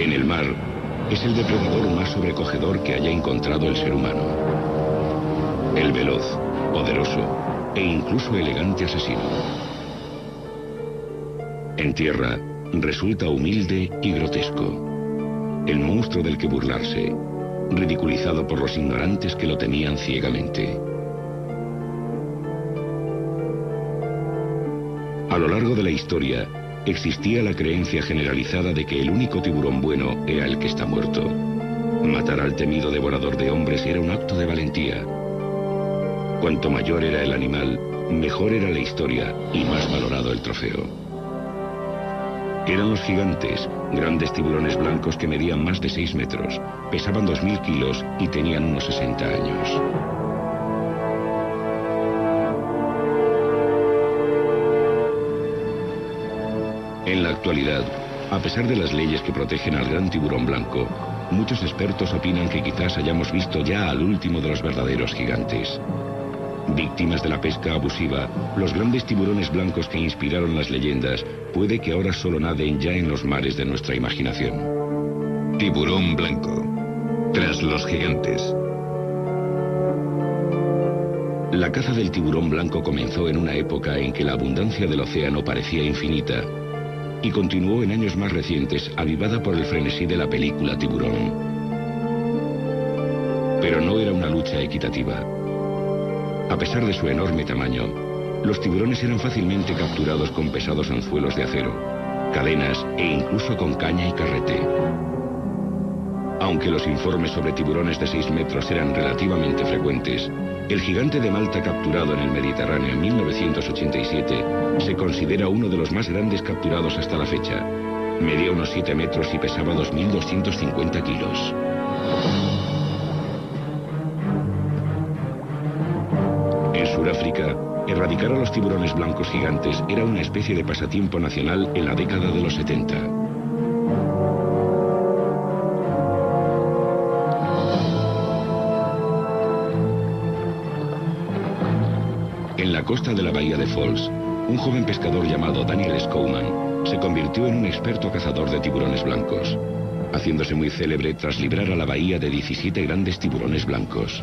En el mar, es el depredador más sobrecogedor que haya encontrado el ser humano. El veloz, poderoso e incluso elegante asesino. En tierra, resulta humilde y grotesco. El monstruo del que burlarse, ridiculizado por los ignorantes que lo temían ciegamente. A lo largo de la historia, existía la creencia generalizada de que el único tiburón bueno era el que está muerto. Matar al temido devorador de hombres era un acto de valentía. Cuanto mayor era el animal, mejor era la historia y más valorado el trofeo. Eran los gigantes, grandes tiburones blancos que medían más de 6 metros, pesaban 2000 kilos y tenían unos 60 años. En la actualidad, a pesar de las leyes que protegen al gran tiburón blanco, muchos expertos opinan que quizás hayamos visto ya al último de los verdaderos gigantes. Víctimas de la pesca abusiva, los grandes tiburones blancos que inspiraron las leyendas puede que ahora solo naden ya en los mares de nuestra imaginación. Tiburón blanco. Tras los gigantes. La caza del tiburón blanco comenzó en una época en que la abundancia del océano parecía infinita y continuó en años más recientes, avivada por el frenesí de la película Tiburón. Pero no era una lucha equitativa. A pesar de su enorme tamaño, los tiburones eran fácilmente capturados con pesados anzuelos de acero, cadenas e incluso con caña y carrete. Aunque los informes sobre tiburones de 6 metros eran relativamente frecuentes, el gigante de Malta capturado en el Mediterráneo en 1987 se considera uno de los más grandes capturados hasta la fecha. Medía unos 7 metros y pesaba 2.250 kilos. En Sudáfrica, erradicar a los tiburones blancos gigantes era una especie de pasatiempo nacional en la década de los 70. En la costa de la bahía de Falls, un joven pescador llamado Daniel Scowman se convirtió en un experto cazador de tiburones blancos, haciéndose muy célebre tras librar a la bahía de 17 grandes tiburones blancos.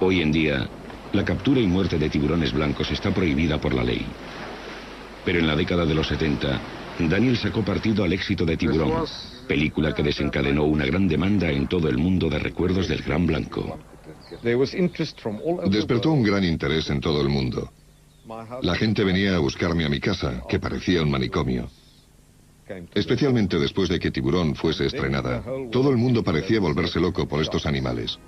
Hoy en día, la captura y muerte de tiburones blancos está prohibida por la ley. Pero en la década de los 70, Daniel sacó partido al éxito de Tiburón, película que desencadenó una gran demanda en todo el mundo de recuerdos del gran blanco. Despertó un gran interés en todo el mundo. La gente venía a buscarme a mi casa, que parecía un manicomio. Especialmente después de que Tiburón fuese estrenada, todo el mundo parecía volverse loco por estos animales.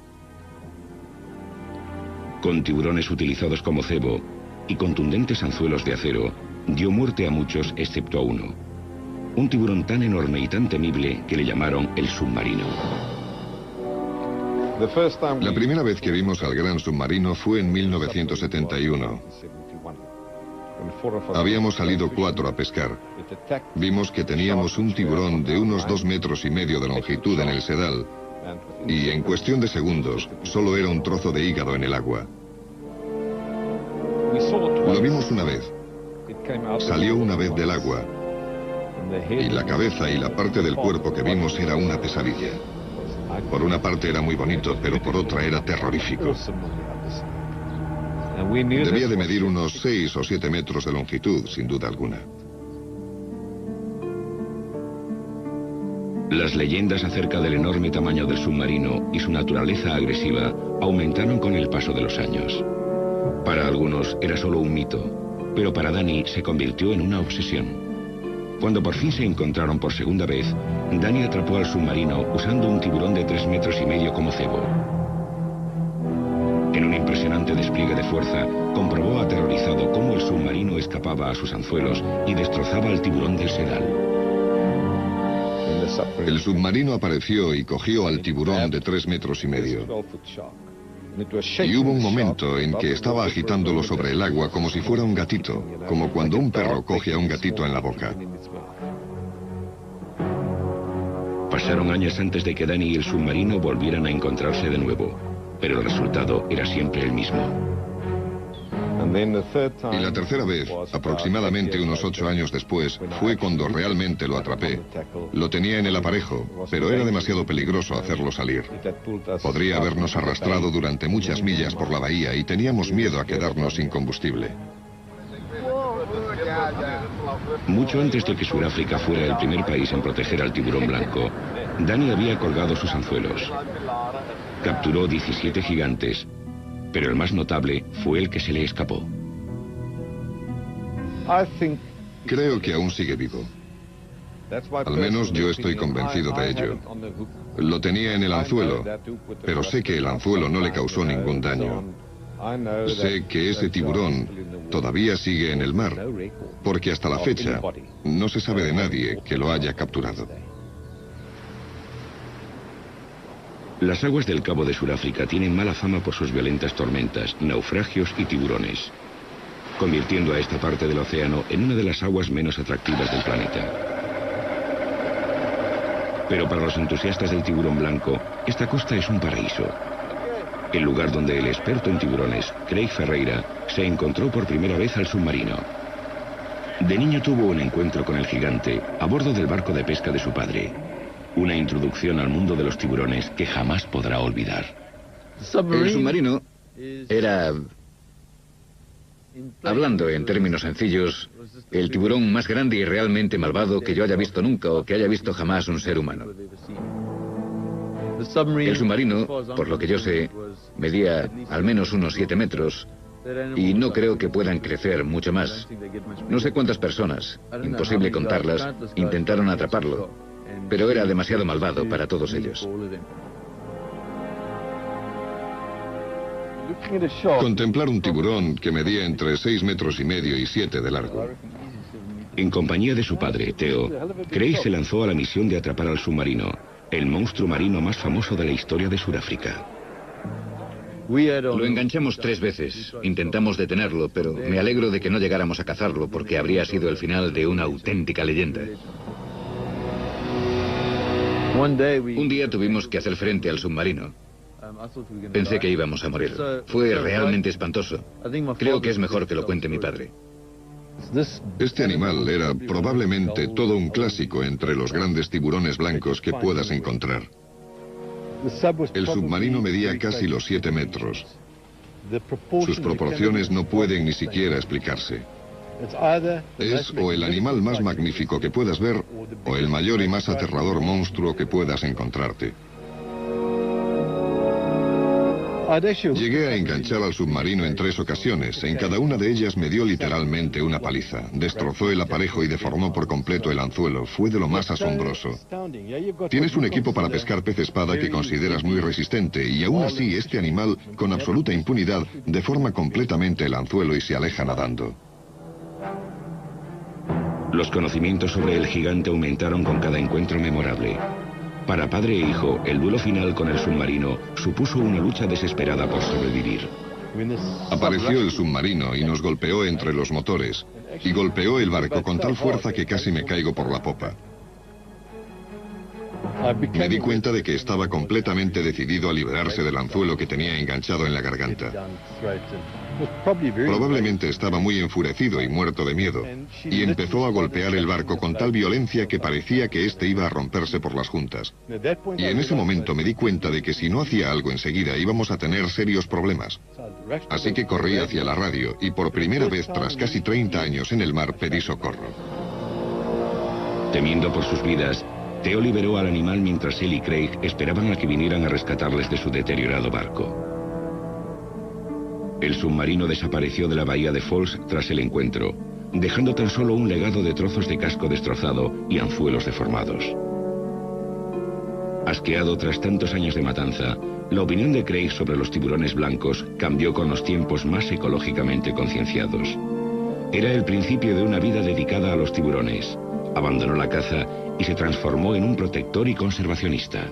Con tiburones utilizados como cebo y contundentes anzuelos de acero, dio muerte a muchos excepto a uno. Un tiburón tan enorme y tan temible que le llamaron el submarino. La primera vez que vimos al gran submarino fue en 1971. Habíamos salido 4 a pescar. Vimos que teníamos un tiburón de unos 2,5 metros de longitud en el sedal, y en cuestión de segundos, solo era un trozo de hígado en el agua. Lo vimos una vez. Salió una vez del agua, y la cabeza y la parte del cuerpo que vimos era una pesadilla. Por una parte era muy bonito, pero por otra era terrorífico. Debía de medir unos 6 o 7 metros de longitud, sin duda alguna. Las leyendas acerca del enorme tamaño del submarino y su naturaleza agresiva aumentaron con el paso de los años. Para algunos era solo un mito, pero para Danny se convirtió en una obsesión. Cuando por fin se encontraron por segunda vez, Danny atrapó al submarino usando un tiburón de 3,5 metros como cebo. En un impresionante despliegue de fuerza, comprobó aterrorizado cómo el submarino escapaba a sus anzuelos y destrozaba al tiburón del sedal. El submarino apareció y cogió al tiburón de 3,5 metros. Y hubo un momento en que estaba agitándolo sobre el agua como si fuera un gatito, como cuando un perro coge a un gatito en la boca. Pasaron años antes de que Danny y el submarino volvieran a encontrarse de nuevo, pero el resultado era siempre el mismo. Y la tercera vez, aproximadamente unos 8 años después, fue cuando realmente lo atrapé. Lo tenía en el aparejo, pero era demasiado peligroso hacerlo salir. Podría habernos arrastrado durante muchas millas por la bahía y teníamos miedo a quedarnos sin combustible. Mucho antes de que Sudáfrica fuera el primer país en proteger al tiburón blanco, Danny había colgado sus anzuelos. Capturó 17 gigantes, pero el más notable fue el que se le escapó. Creo que aún sigue vivo. Al menos yo estoy convencido de ello. Lo tenía en el anzuelo, pero sé que el anzuelo no le causó ningún daño. Sé que ese tiburón todavía sigue en el mar, porque hasta la fecha no se sabe de nadie que lo haya capturado. Las aguas del Cabo de Sudáfrica tienen mala fama por sus violentas tormentas, naufragios y tiburones, convirtiendo a esta parte del océano en una de las aguas menos atractivas del planeta. Pero para los entusiastas del tiburón blanco, esta costa es un paraíso. El lugar donde el experto en tiburones, Craig Ferreira, se encontró por primera vez al submarino. De niño tuvo un encuentro con el gigante a bordo del barco de pesca de su padre. Una introducción al mundo de los tiburones que jamás podrá olvidar. El submarino era, hablando en términos sencillos, el tiburón más grande y realmente malvado que yo haya visto nunca o que haya visto jamás un ser humano. El submarino, por lo que yo sé, medía al menos unos 7 metros y no creo que puedan crecer mucho más. No sé cuántas personas, imposible contarlas, intentaron atraparlo, pero era demasiado malvado para todos ellos. Contemplar un tiburón que medía entre 6,5 metros y 7 de largo. En compañía de su padre, Theo, Craig se lanzó a la misión de atrapar al submarino, el monstruo marino más famoso de la historia de Sudáfrica. Lo enganchamos 3 veces. Intentamos detenerlo, pero me alegro de que no llegáramos a cazarlo porque habría sido el final de una auténtica leyenda. Un día tuvimos que hacer frente al submarino. Pensé que íbamos a morir. Fue realmente espantoso. Creo que es mejor que lo cuente mi padre. Este animal era probablemente todo un clásico entre los grandes tiburones blancos que puedas encontrar. El submarino medía casi los 7 metros. Sus proporciones no pueden ni siquiera explicarse. Es o el animal más magnífico que puedas ver, o el mayor y más aterrador monstruo que puedas encontrarte. Llegué a enganchar al submarino en 3 ocasiones. En cada una de ellas me dio literalmente una paliza. Destrozó el aparejo y deformó por completo el anzuelo. Fue de lo más asombroso. Tienes un equipo para pescar pez espada que consideras muy resistente y aún así este animal, con absoluta impunidad, deforma completamente el anzuelo y se aleja nadando. Los conocimientos sobre el gigante aumentaron con cada encuentro memorable. Para padre e hijo, el duelo final con el submarino supuso una lucha desesperada por sobrevivir. Apareció el submarino y nos golpeó entre los motores, y golpeó el barco con tal fuerza que casi me caigo por la popa. Me di cuenta de que estaba completamente decidido a liberarse del anzuelo que tenía enganchado en la garganta. Probablemente estaba muy enfurecido y muerto de miedo, y empezó a golpear el barco con tal violencia que parecía que éste iba a romperse por las juntas. Y en ese momento me di cuenta de que si no hacía algo enseguida íbamos a tener serios problemas. Así que corrí hacia la radio y por primera vez tras casi 30 años en el mar pedí socorro. Temiendo por sus vidas, Theo liberó al animal mientras él y Craig esperaban a que vinieran a rescatarles de su deteriorado barco. El submarino desapareció de la bahía de Falls tras el encuentro, dejando tan solo un legado de trozos de casco destrozado y anzuelos deformados. Asqueado tras tantos años de matanza, la opinión de Craig sobre los tiburones blancos cambió con los tiempos más ecológicamente concienciados. Era el principio de una vida dedicada a los tiburones. Abandonó la caza y se transformó en un protector y conservacionista.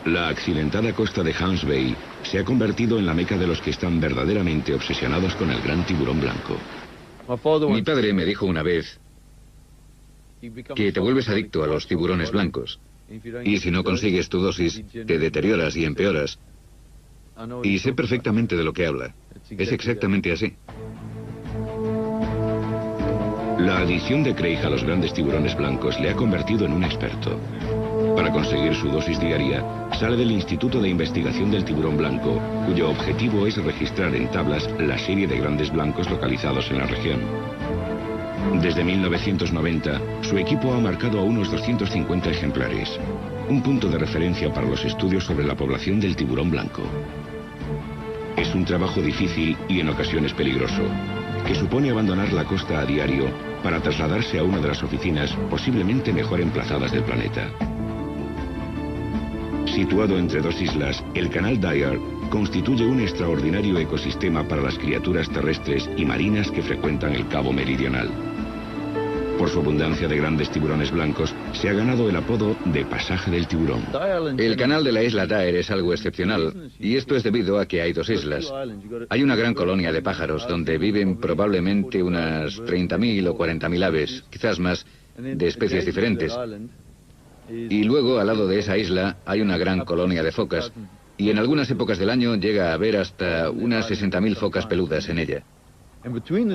La accidentada costa de Hans Bay se ha convertido en la meca de los que están verdaderamente obsesionados con el gran tiburón blanco. Mi padre me dijo una vez que te vuelves adicto a los tiburones blancos. Y si no consigues tu dosis, te deterioras y empeoras. Y sé perfectamente de lo que habla. Es exactamente así. La adicción de Craig a los grandes tiburones blancos le ha convertido en un experto. Para conseguir su dosis diaria, sale del Instituto de Investigación del Tiburón Blanco, cuyo objetivo es registrar en tablas la serie de grandes blancos localizados en la región. Desde 1990, su equipo ha marcado a unos 250 ejemplares, un punto de referencia para los estudios sobre la población del tiburón blanco. Es un trabajo difícil y en ocasiones peligroso, que supone abandonar la costa a diario para trasladarse a una de las oficinas posiblemente mejor emplazadas del planeta. Situado entre dos islas, el canal Dyer constituye un extraordinario ecosistema para las criaturas terrestres y marinas que frecuentan el Cabo Meridional. Por su abundancia de grandes tiburones blancos, se ha ganado el apodo de Pasaje del Tiburón. El canal de la isla Dyer es algo excepcional, y esto es debido a que hay dos islas. Hay una gran colonia de pájaros donde viven probablemente unas 30.000 o 40.000 aves, quizás más, de especies diferentes. Y luego, al lado de esa isla, hay una gran colonia de focas, y en algunas épocas del año llega a haber hasta unas 60.000 focas peludas en ella.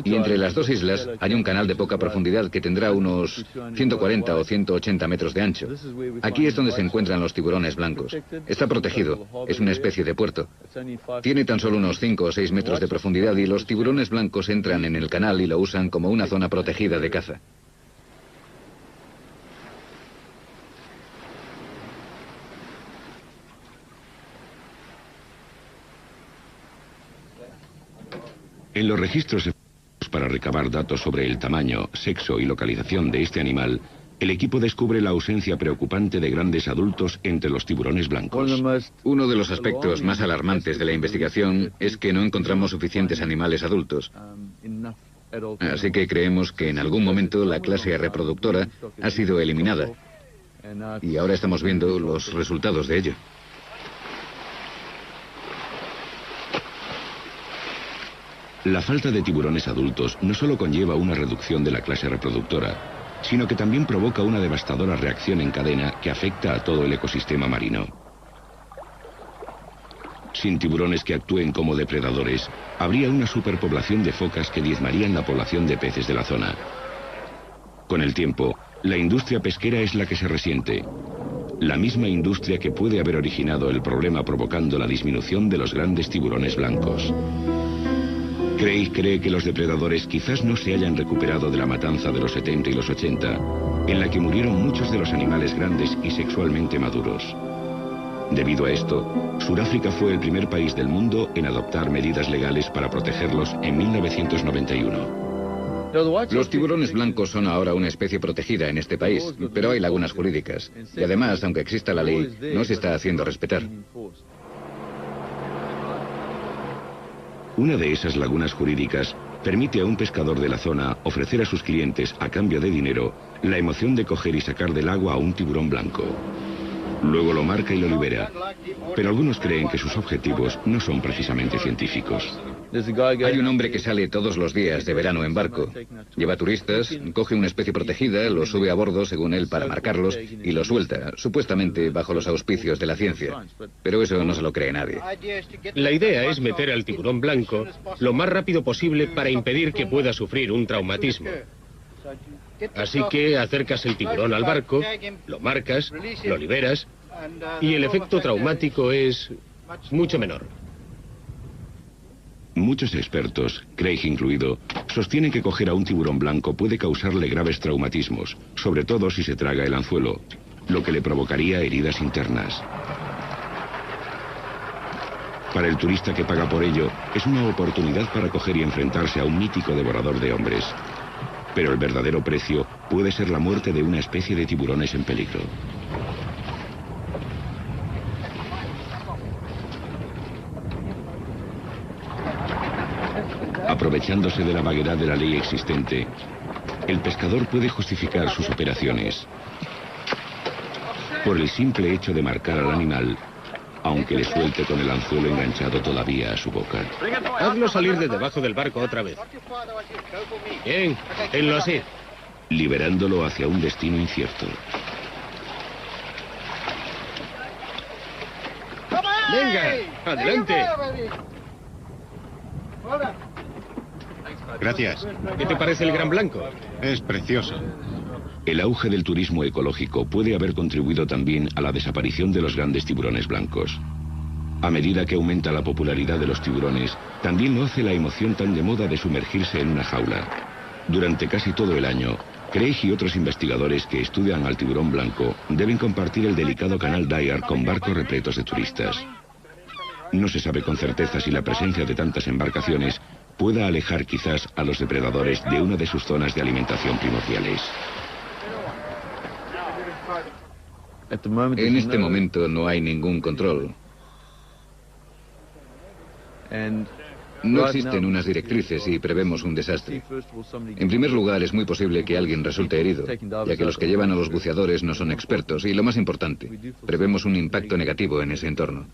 Y entre las dos islas hay un canal de poca profundidad que tendrá unos 140 o 180 metros de ancho. Aquí es donde se encuentran los tiburones blancos. Está protegido, es una especie de puerto. Tiene tan solo unos 5 o 6 metros de profundidad y los tiburones blancos entran en el canal y lo usan como una zona protegida de caza. En los registros para recabar datos sobre el tamaño, sexo y localización de este animal, el equipo descubre la ausencia preocupante de grandes adultos entre los tiburones blancos. Uno de los aspectos más alarmantes de la investigación es que no encontramos suficientes animales adultos. Así que creemos que en algún momento la clase reproductora ha sido eliminada. Y ahora estamos viendo los resultados de ello. La falta de tiburones adultos no solo conlleva una reducción de la clase reproductora, sino que también provoca una devastadora reacción en cadena que afecta a todo el ecosistema marino. Sin tiburones que actúen como depredadores, habría una superpoblación de focas que diezmarían la población de peces de la zona. Con el tiempo, la industria pesquera es la que se resiente. La misma industria que puede haber originado el problema provocando la disminución de los grandes tiburones blancos. Craig cree que los depredadores quizás no se hayan recuperado de la matanza de los 70 y los 80, en la que murieron muchos de los animales grandes y sexualmente maduros. Debido a esto, Sudáfrica fue el primer país del mundo en adoptar medidas legales para protegerlos en 1991. Los tiburones blancos son ahora una especie protegida en este país, pero hay lagunas jurídicas. Y además, aunque exista la ley, no se está haciendo respetar. Una de esas lagunas jurídicas permite a un pescador de la zona ofrecer a sus clientes, a cambio de dinero, la emoción de coger y sacar del agua a un tiburón blanco. Luego lo marca y lo libera. Pero algunos creen que sus objetivos no son precisamente científicos. Hay un hombre que sale todos los días de verano en barco. Lleva turistas, coge una especie protegida, los sube a bordo según él para marcarlos y los suelta, supuestamente bajo los auspicios de la ciencia. Pero eso no se lo cree nadie. La idea es meter al tiburón blanco lo más rápido posible para impedir que pueda sufrir un traumatismo. Así que acercas el tiburón al barco, lo marcas, lo liberas y el efecto traumático es mucho menor. Muchos expertos, Craig incluido, sostienen que coger a un tiburón blanco puede causarle graves traumatismos, sobre todo si se traga el anzuelo, lo que le provocaría heridas internas. Para el turista que paga por ello, es una oportunidad para coger y enfrentarse a un mítico devorador de hombres. Pero el verdadero precio puede ser la muerte de una especie de tiburones en peligro. Aprovechándose de la vaguedad de la ley existente, el pescador puede justificar sus operaciones. Por el simple hecho de marcar al animal, aunque le suelte con el anzuelo enganchado todavía a su boca. Hazlo salir de debajo del barco otra vez. Bien, tenlo así. liberándolo hacia un destino incierto. ¡Venga! ¡Adelante! Gracias. ¿Qué te parece el Gran Blanco? Es precioso. El auge del turismo ecológico puede haber contribuido también a la desaparición de los grandes tiburones blancos. A medida que aumenta la popularidad de los tiburones, también lo hace la emoción tan de moda de sumergirse en una jaula. Durante casi todo el año, Craig y otros investigadores que estudian al tiburón blanco deben compartir el delicado canal Dyer con barcos repletos de turistas. No se sabe con certeza si la presencia de tantas embarcaciones pueda alejar quizás a los depredadores de una de sus zonas de alimentación primordiales. En este momento no hay ningún control. No existen unas directrices y prevemos un desastre. En primer lugar, es muy posible que alguien resulte herido, ya que los que llevan a los buceadores no son expertos. Y lo más importante, prevemos un impacto negativo en ese entorno.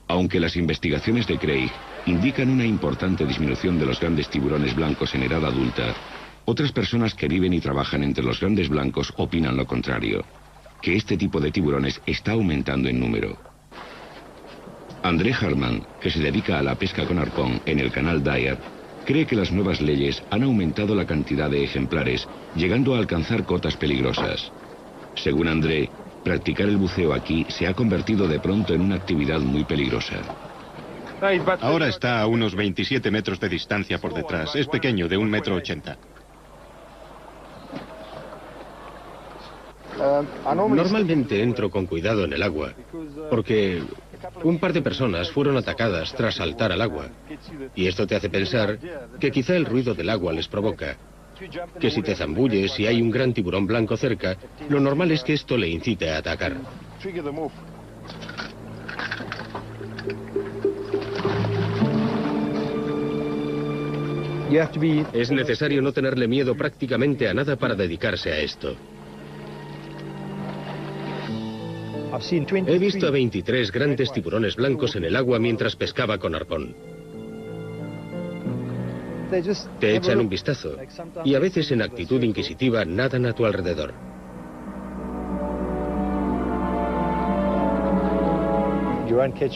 Aunque las investigaciones de Craig indican una importante disminución de los grandes tiburones blancos en edad adulta, otras personas que viven y trabajan entre los grandes blancos opinan lo contrario, que este tipo de tiburones está aumentando en número. André Hartmann, que se dedica a la pesca con arpón en el canal Dyer, cree que las nuevas leyes han aumentado la cantidad de ejemplares, llegando a alcanzar cotas peligrosas. Según André, practicar el buceo aquí se ha convertido de pronto en una actividad muy peligrosa. Ahora está a unos 27 metros de distancia por detrás. Es pequeño, de 1,80 m. Normalmente entro con cuidado en el agua, porque un par de personas fueron atacadas tras saltar al agua. Y esto te hace pensar que quizá el ruido del agua les provoca. Que si te zambulles y hay un gran tiburón blanco cerca, lo normal es que esto le incite a atacar. Es necesario no tenerle miedo prácticamente a nada para dedicarse a esto. He visto a 23 grandes tiburones blancos en el agua mientras pescaba con arpón. Te echan un vistazo y a veces en actitud inquisitiva nadan a tu alrededor.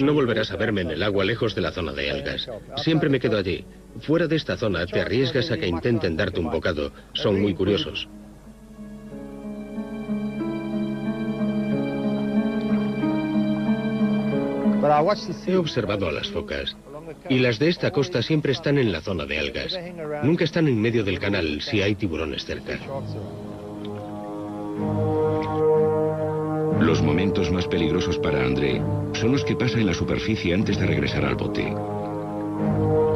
No volverás a verme en el agua lejos de la zona de algas. Siempre me quedo allí. Fuera de esta zona te arriesgas a que intenten darte un bocado. Son muy curiosos. He observado a las focas. Y las de esta costa siempre están en la zona de algas. Nunca están en medio del canal si hay tiburones cerca. Los momentos más peligrosos para André son los que pasa en la superficie antes de regresar al bote.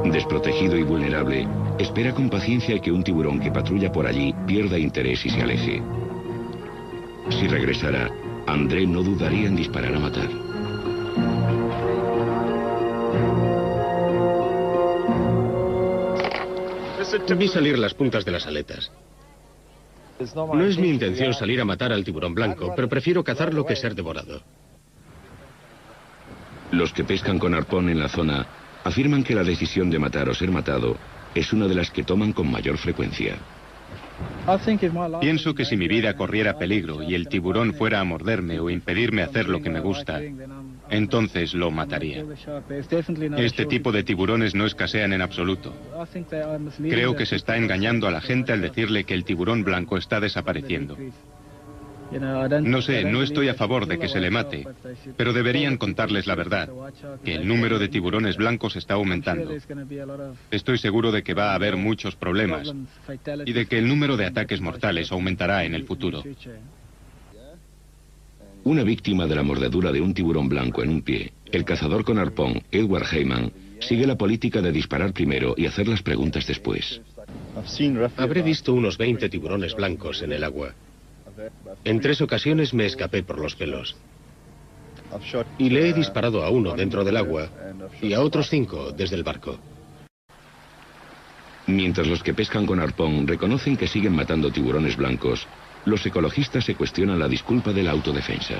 Desprotegido y vulnerable, espera con paciencia que un tiburón que patrulla por allí pierda interés y se aleje. Si regresara, André no dudaría en disparar a matar. Vi salir las puntas de las aletas. No es mi intención salir a matar al tiburón blanco, pero prefiero cazarlo que ser devorado. Los que pescan con arpón en la zona afirman que la decisión de matar o ser matado es una de las que toman con mayor frecuencia. Pienso que si mi vida corriera peligro y el tiburón fuera a morderme o impedirme hacer lo que me gusta, entonces lo mataría. Este tipo de tiburones no escasean en absoluto. Creo que se está engañando a la gente al decirle que el tiburón blanco está desapareciendo. No sé, no estoy a favor de que se le mate, pero deberían contarles la verdad, que el número de tiburones blancos está aumentando. Estoy seguro de que va a haber muchos problemas y de que el número de ataques mortales aumentará en el futuro. Una víctima de la mordedura de un tiburón blanco en un pie, el cazador con arpón, Edward Heyman, sigue la política de disparar primero y hacer las preguntas después. Habré visto unos 20 tiburones blancos en el agua. En 3 ocasiones me escapé por los pelos. Y le he disparado a uno dentro del agua y a otros 5 desde el barco. Mientras los que pescan con arpón reconocen que siguen matando tiburones blancos, los ecologistas se cuestionan la disculpa de la autodefensa.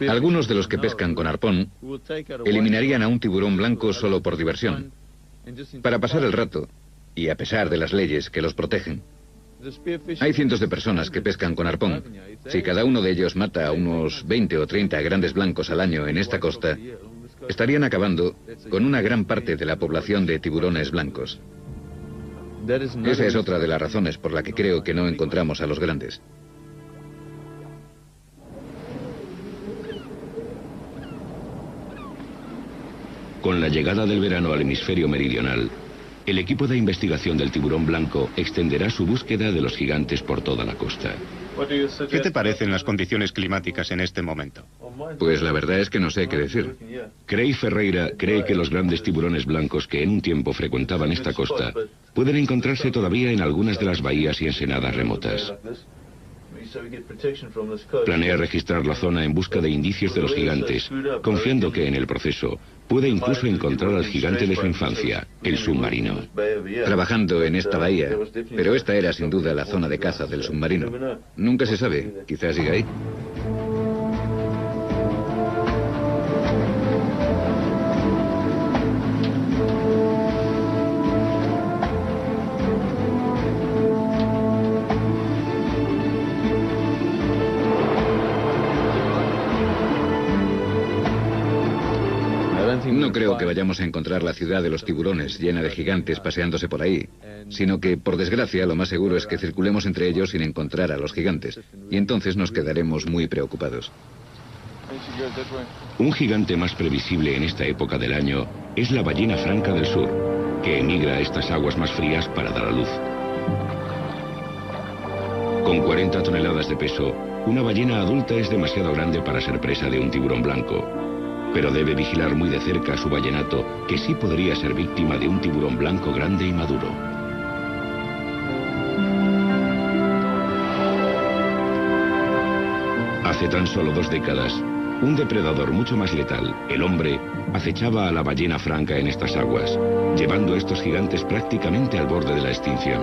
Algunos de los que pescan con arpón eliminarían a un tiburón blanco solo por diversión. Para pasar el rato, y a pesar de las leyes que los protegen, hay cientos de personas que pescan con arpón. Si cada uno de ellos mata a unos 20 o 30 grandes blancos al año en esta costa, estarían acabando con una gran parte de la población de tiburones blancos. Esa es otra de las razones por la que creo que no encontramos a los grandes. Con la llegada del verano al hemisferio meridional, el equipo de investigación del tiburón blanco extenderá su búsqueda de los gigantes por toda la costa. ¿Qué te parecen las condiciones climáticas en este momento? Pues la verdad es que no sé qué decir. Craig Ferreira cree que los grandes tiburones blancos que en un tiempo frecuentaban esta costa pueden encontrarse todavía en algunas de las bahías y ensenadas remotas. Planea registrar la zona en busca de indicios de los gigantes, confiando que en el proceso puede incluso encontrar al gigante de su infancia, el submarino. Trabajando en esta bahía, pero esta era sin duda la zona de caza del submarino. Nunca se sabe, quizás siga ahí. No creo que vayamos a encontrar la ciudad de los tiburones llena de gigantes paseándose por ahí, sino que, por desgracia, lo más seguro es que circulemos entre ellos sin encontrar a los gigantes, y entonces nos quedaremos muy preocupados. Un gigante más previsible en esta época del año es la ballena franca del sur, que emigra a estas aguas más frías para dar a luz. Con 40 toneladas de peso, una ballena adulta es demasiado grande para ser presa de un tiburón blanco, pero debe vigilar muy de cerca a su ballenato, que sí podría ser víctima de un tiburón blanco grande y maduro. Hace tan solo 2 décadas, un depredador mucho más letal, el hombre, acechaba a la ballena franca en estas aguas, llevando a estos gigantes prácticamente al borde de la extinción.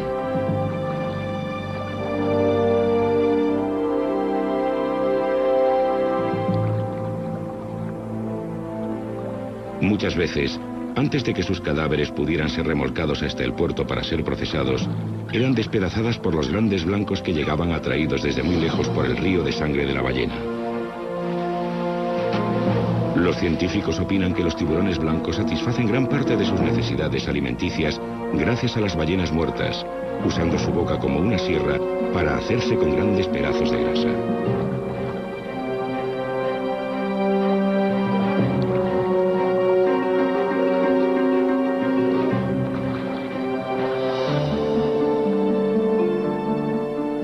Muchas veces, antes de que sus cadáveres pudieran ser remolcados hasta el puerto para ser procesados, eran despedazadas por los grandes blancos que llegaban atraídos desde muy lejos por el río de sangre de la ballena. Los científicos opinan que los tiburones blancos satisfacen gran parte de sus necesidades alimenticias gracias a las ballenas muertas, usando su boca como una sierra para hacerse con grandes pedazos de grasa.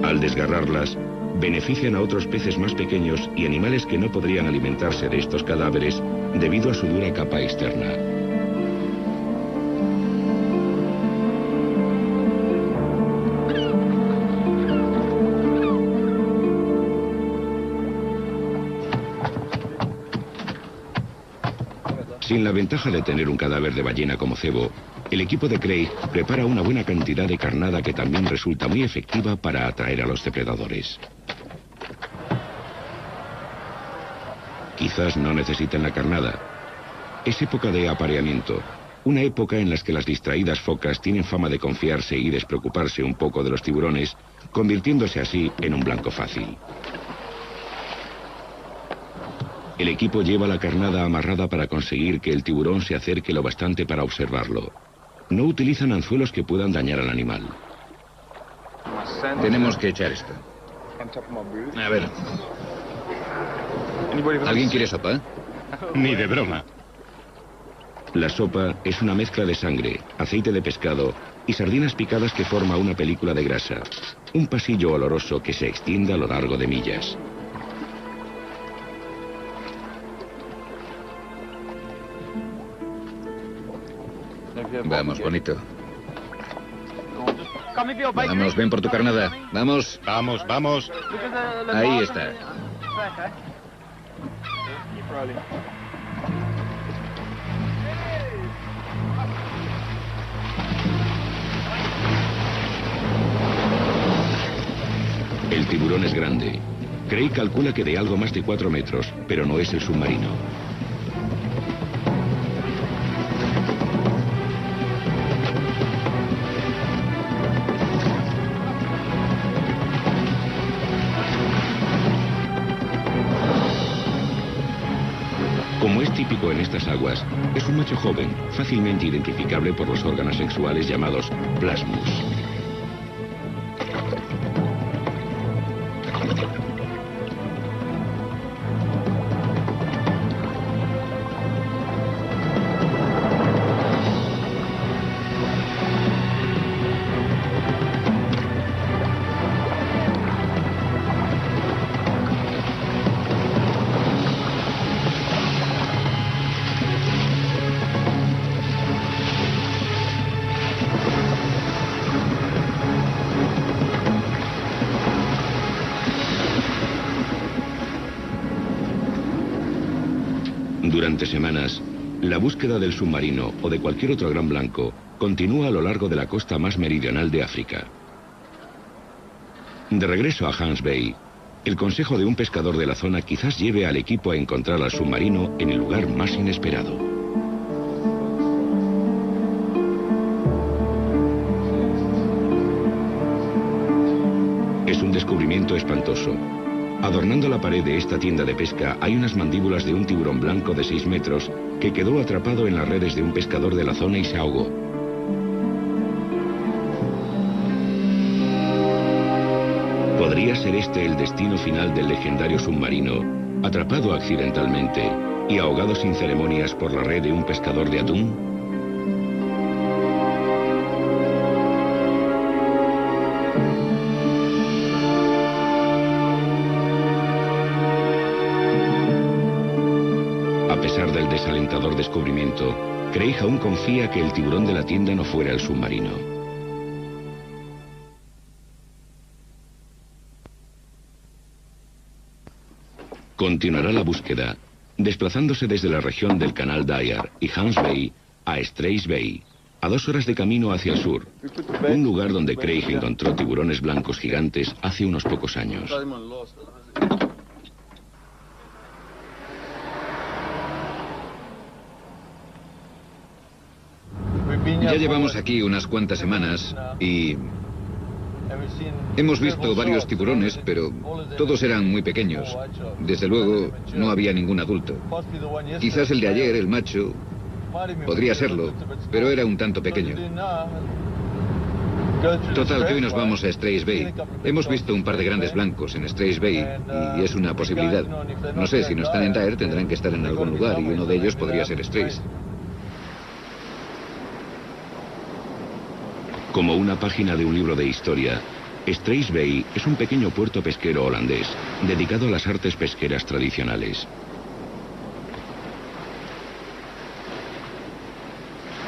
Al desgarrarlas, benefician a otros peces más pequeños y animales que no podrían alimentarse de estos cadáveres debido a su dura capa externa. Sin la ventaja de tener un cadáver de ballena como cebo, el equipo de Craig prepara una buena cantidad de carnada que también resulta muy efectiva para atraer a los depredadores. Quizás no necesiten la carnada. Es época de apareamiento, una época en la que las distraídas focas tienen fama de confiarse y despreocuparse un poco de los tiburones, convirtiéndose así en un blanco fácil. El equipo lleva la carnada amarrada para conseguir que el tiburón se acerque lo bastante para observarlo. No utilizan anzuelos que puedan dañar al animal. Tenemos que echar esto. A ver. ¿Alguien quiere sopa? Ni de broma. La sopa es una mezcla de sangre, aceite de pescado y sardinas picadas que forma una película de grasa. Un pasillo oloroso que se extiende a lo largo de millas. Vamos, bonito. Vamos, ven por tu carnada. Vamos. Vamos, vamos. Ahí está. El tiburón es grande. Craig calcula que de algo más de 4 metros, pero no es el submarino. blanco en estas aguas es un macho joven, fácilmente identificable por los órganos sexuales llamados plasmus. Durante semanas, la búsqueda del submarino o de cualquier otro gran blanco continúa a lo largo de la costa más meridional de África. De regreso a Hans Bay, el consejo de un pescador de la zona quizás lleve al equipo a encontrar al submarino en el lugar más inesperado. Es un descubrimiento espantoso. Adornando la pared de esta tienda de pesca hay unas mandíbulas de un tiburón blanco de 6 metros que quedó atrapado en las redes de un pescador de la zona y se ahogó. ¿Podría ser este el destino final del legendario submarino, atrapado accidentalmente y ahogado sin ceremonias por la red de un pescador de atún? A pesar del desalentador descubrimiento, Craig aún confía que el tiburón de la tienda no fuera el submarino. Continuará la búsqueda, desplazándose desde la región del Canal Dyer y Hans Bay a Strays Bay, a 2 horas de camino hacia el sur, un lugar donde Craig encontró tiburones blancos gigantes hace unos pocos años. Ya llevamos aquí unas cuantas semanas y hemos visto varios tiburones, pero todos eran muy pequeños. Desde luego, no había ningún adulto. Quizás el de ayer, el macho, podría serlo, pero era un tanto pequeño. Total, que hoy nos vamos a Strays Bay. Hemos visto un par de grandes blancos en Strays Bay y es una posibilidad. No sé, si no están en Dyer tendrán que estar en algún lugar y uno de ellos podría ser Strays. Como una página de un libro de historia, Strays Bay es un pequeño puerto pesquero holandés, dedicado a las artes pesqueras tradicionales.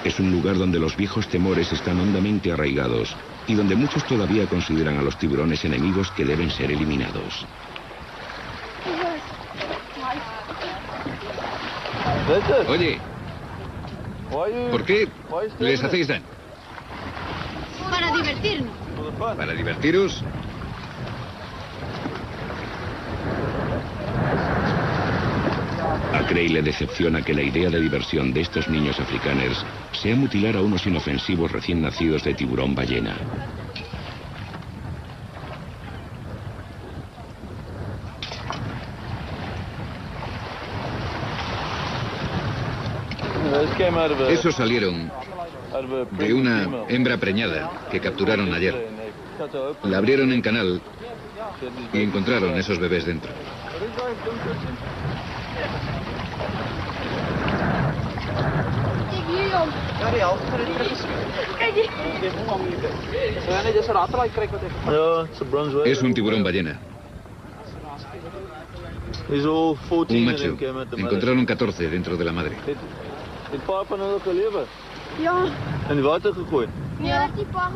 Es un lugar donde los viejos temores están hondamente arraigados y donde muchos todavía consideran a los tiburones enemigos que deben ser eliminados. Oye, ¿por qué les hacéis daño? Para divertirnos. ¿Para divertiros? A Craig le decepciona que la idea de diversión de estos niños africaners sea mutilar a unos inofensivos recién nacidos de tiburón ballena. Esos salieron de una hembra preñada que capturaron ayer. La abrieron en canal y encontraron esos bebés dentro. Es un tiburón ballena. Un macho. Encontraron 14 dentro de la madre.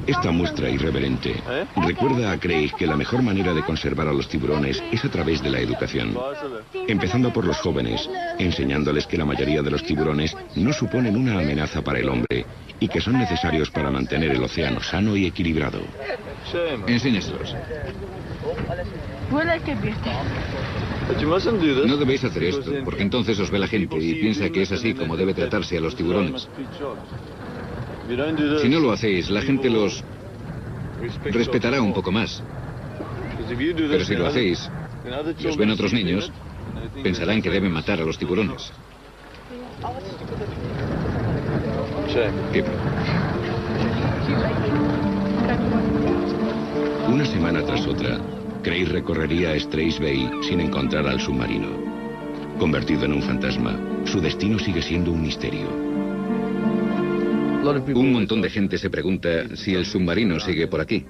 Esta muestra irreverente recuerda a Craig que la mejor manera de conservar a los tiburones es a través de la educación, empezando por los jóvenes, enseñándoles que la mayoría de los tiburones no suponen una amenaza para el hombre y que son necesarios para mantener el océano sano y equilibrado. Enséñaselos. No debéis hacer esto, porque entonces os ve la gente y piensa que es así como debe tratarse a los tiburones. Si no lo hacéis, la gente los respetará un poco más. Pero si lo hacéis, y os ven otros niños, pensarán que deben matar a los tiburones. Una semana tras otra, Craig recorrería Straits Bay sin encontrar al submarino. Convertido en un fantasma, su destino sigue siendo un misterio. Un montón de gente se pregunta si el submarino sigue por aquí.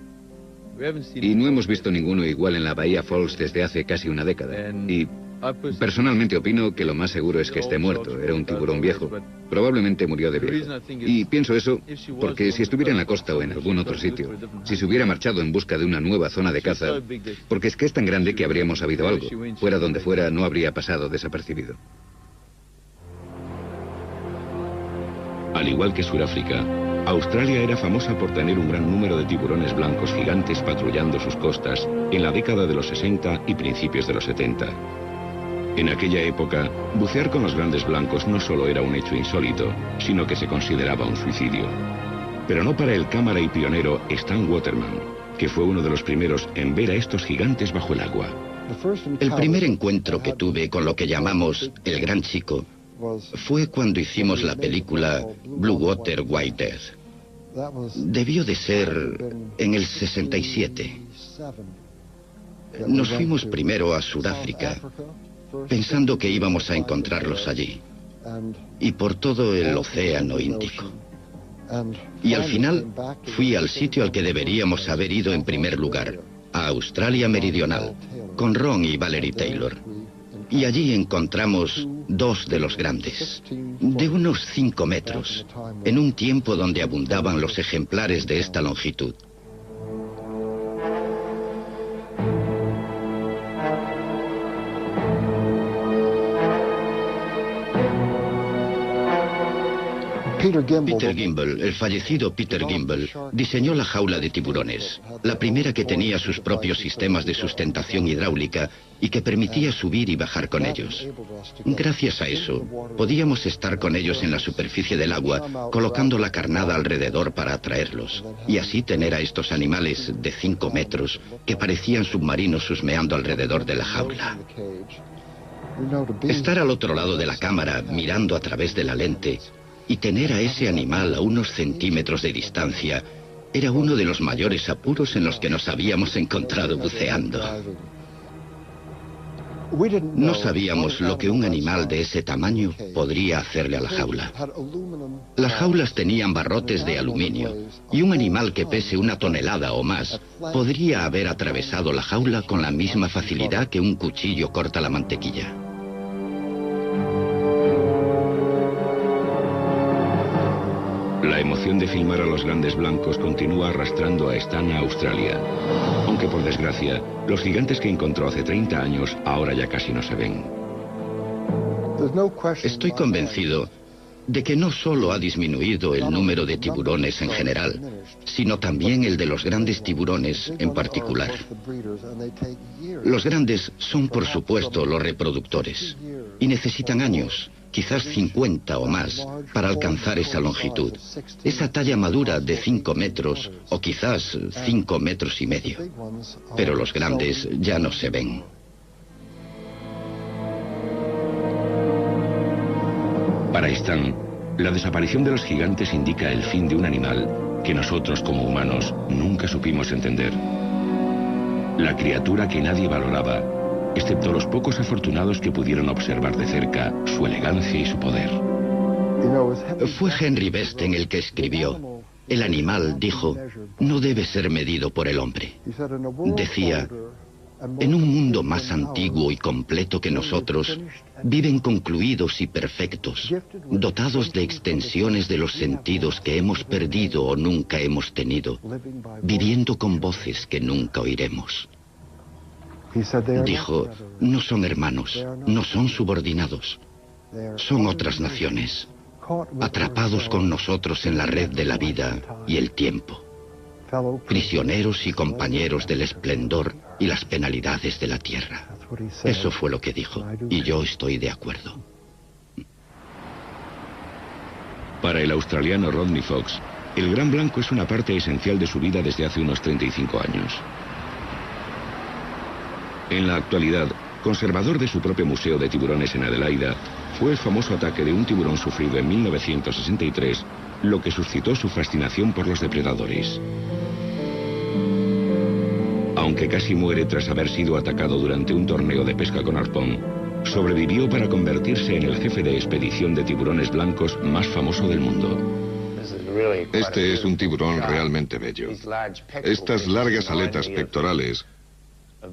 Y no hemos visto ninguno igual en la Bahía Falls desde hace casi una década. Y personalmente opino que lo más seguro es que esté muerto. Era un tiburón viejo. Probablemente murió de viejo. Y pienso eso porque si estuviera en la costa o en algún otro sitio, si se hubiera marchado en busca de una nueva zona de caza, porque es que es tan grande que habríamos sabido algo. Fuera donde fuera, no habría pasado desapercibido. Al igual que Sudáfrica, Australia era famosa por tener un gran número de tiburones blancos gigantes patrullando sus costas en la década de los 60 y principios de los 70. En aquella época, bucear con los grandes blancos no solo era un hecho insólito, sino que se consideraba un suicidio. Pero no para el cámara y pionero Stan Waterman, que fue uno de los primeros en ver a estos gigantes bajo el agua. El primer encuentro que tuve con lo que llamamos el Gran Chico fue cuando hicimos la película Blue Water, White Death. Debió de ser en el 67. Nos fuimos primero a Sudáfrica, pensando que íbamos a encontrarlos allí, y por todo el Océano Índico. Y al final fui al sitio al que deberíamos haber ido en primer lugar, a Australia Meridional, con Ron y Valerie Taylor. Y allí encontramos dos de los grandes, de unos 5 metros, en un tiempo donde abundaban los ejemplares de esta longitud. Peter Gimble, el fallecido Peter Gimble, diseñó la jaula de tiburones, la primera que tenía sus propios sistemas de sustentación hidráulica y que permitía subir y bajar con ellos. Gracias a eso, podíamos estar con ellos en la superficie del agua, colocando la carnada alrededor para atraerlos, y así tener a estos animales de 5 metros que parecían submarinos husmeando alrededor de la jaula. Estar al otro lado de la cámara, mirando a través de la lente, y tener a ese animal a unos centímetros de distancia era uno de los mayores apuros en los que nos habíamos encontrado buceando. No sabíamos lo que un animal de ese tamaño podría hacerle a la jaula. Las jaulas tenían barrotes de aluminio y un animal que pese 1 tonelada o más podría haber atravesado la jaula con la misma facilidad que un cuchillo corta la mantequilla. La emoción de filmar a los grandes blancos continúa arrastrando a Stan a Australia. Aunque por desgracia, los gigantes que encontró hace 30 años ahora ya casi no se ven. Estoy convencido de que no solo ha disminuido el número de tiburones en general, sino también el de los grandes tiburones en particular. Los grandes son, por supuesto, los reproductores, y necesitan años, quizás 50 o más, para alcanzar esa longitud, esa talla madura de 5 metros o quizás 5 metros y medio. Pero los grandes ya no se ven. Para Stan, la desaparición de los gigantes indica el fin de un animal que nosotros como humanos nunca supimos entender. La criatura que nadie valoraba, excepto los pocos afortunados que pudieron observar de cerca su elegancia y su poder. Fue Henry Besten el que escribió: el animal, dijo, no debe ser medido por el hombre. Decía: en un mundo más antiguo y completo que nosotros, viven concluidos y perfectos, dotados de extensiones de los sentidos que hemos perdido o nunca hemos tenido, viviendo con voces que nunca oiremos. Dijo: no son hermanos, no son subordinados, son otras naciones, atrapados con nosotros en la red de la vida y el tiempo, prisioneros y compañeros del esplendor y las penalidades de la tierra. Eso fue lo que dijo, y yo estoy de acuerdo. Para el australiano Rodney Fox, el gran blanco es una parte esencial de su vida desde hace unos 35 años. En la actualidad, conservador de su propio museo de tiburones en Adelaida, fue el famoso ataque de un tiburón sufrido en 1963 lo que suscitó su fascinación por los depredadores. Aunque casi muere tras haber sido atacado durante un torneo de pesca con arpón, sobrevivió para convertirse en el jefe de expedición de tiburones blancos más famoso del mundo. Este es un tiburón realmente bello. Estas largas aletas pectorales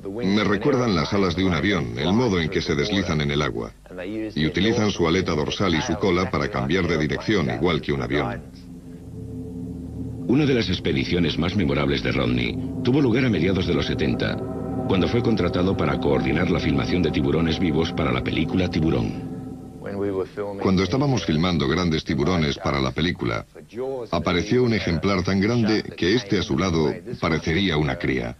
me recuerdan las alas de un avión, el modo en que se deslizan en el agua. Y utilizan su aleta dorsal y su cola para cambiar de dirección, igual que un avión. Una de las expediciones más memorables de Rodney tuvo lugar a mediados de los 70, cuando fue contratado para coordinar la filmación de tiburones vivos para la película Tiburón. Cuando estábamos filmando grandes tiburones para la película, apareció un ejemplar tan grande que este a su lado parecería una cría.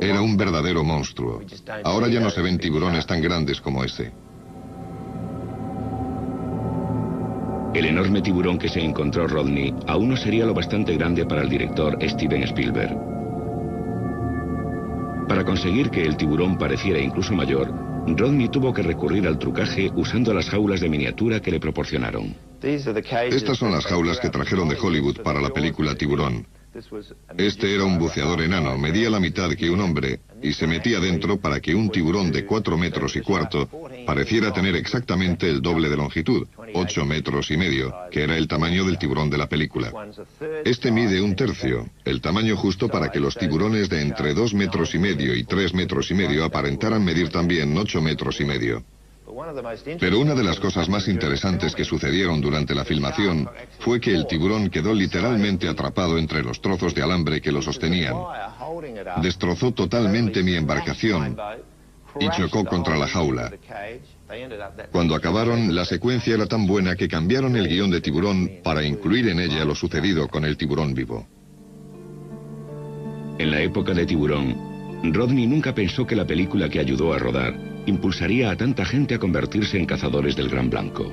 Era un verdadero monstruo. Ahora ya no se ven tiburones tan grandes como ese. El enorme tiburón que se encontró Rodney aún no sería lo bastante grande para el director Steven Spielberg. Para conseguir que el tiburón pareciera incluso mayor, Rodney tuvo que recurrir al trucaje usando las jaulas de miniatura que le proporcionaron. Estas son las jaulas que trajeron de Hollywood para la película Tiburón. Este era un buceador enano, medía la mitad que un hombre y se metía dentro para que un tiburón de 4 metros y cuarto pareciera tener exactamente el doble de longitud, 8 metros y medio, que era el tamaño del tiburón de la película. Este mide 1/3, el tamaño justo para que los tiburones de entre 2 metros y medio y 3 metros y medio aparentaran medir también 8 metros y medio. Pero una de las cosas más interesantes que sucedieron durante la filmación fue que el tiburón quedó literalmente atrapado entre los trozos de alambre que lo sostenían. Destrozó totalmente mi embarcación y chocó contra la jaula. Cuando acabaron, la secuencia era tan buena que cambiaron el guión de Tiburón para incluir en ella lo sucedido con el tiburón vivo. En la época de Tiburón, Rodney nunca pensó que la película que ayudó a rodar impulsaría a tanta gente a convertirse en cazadores del gran blanco.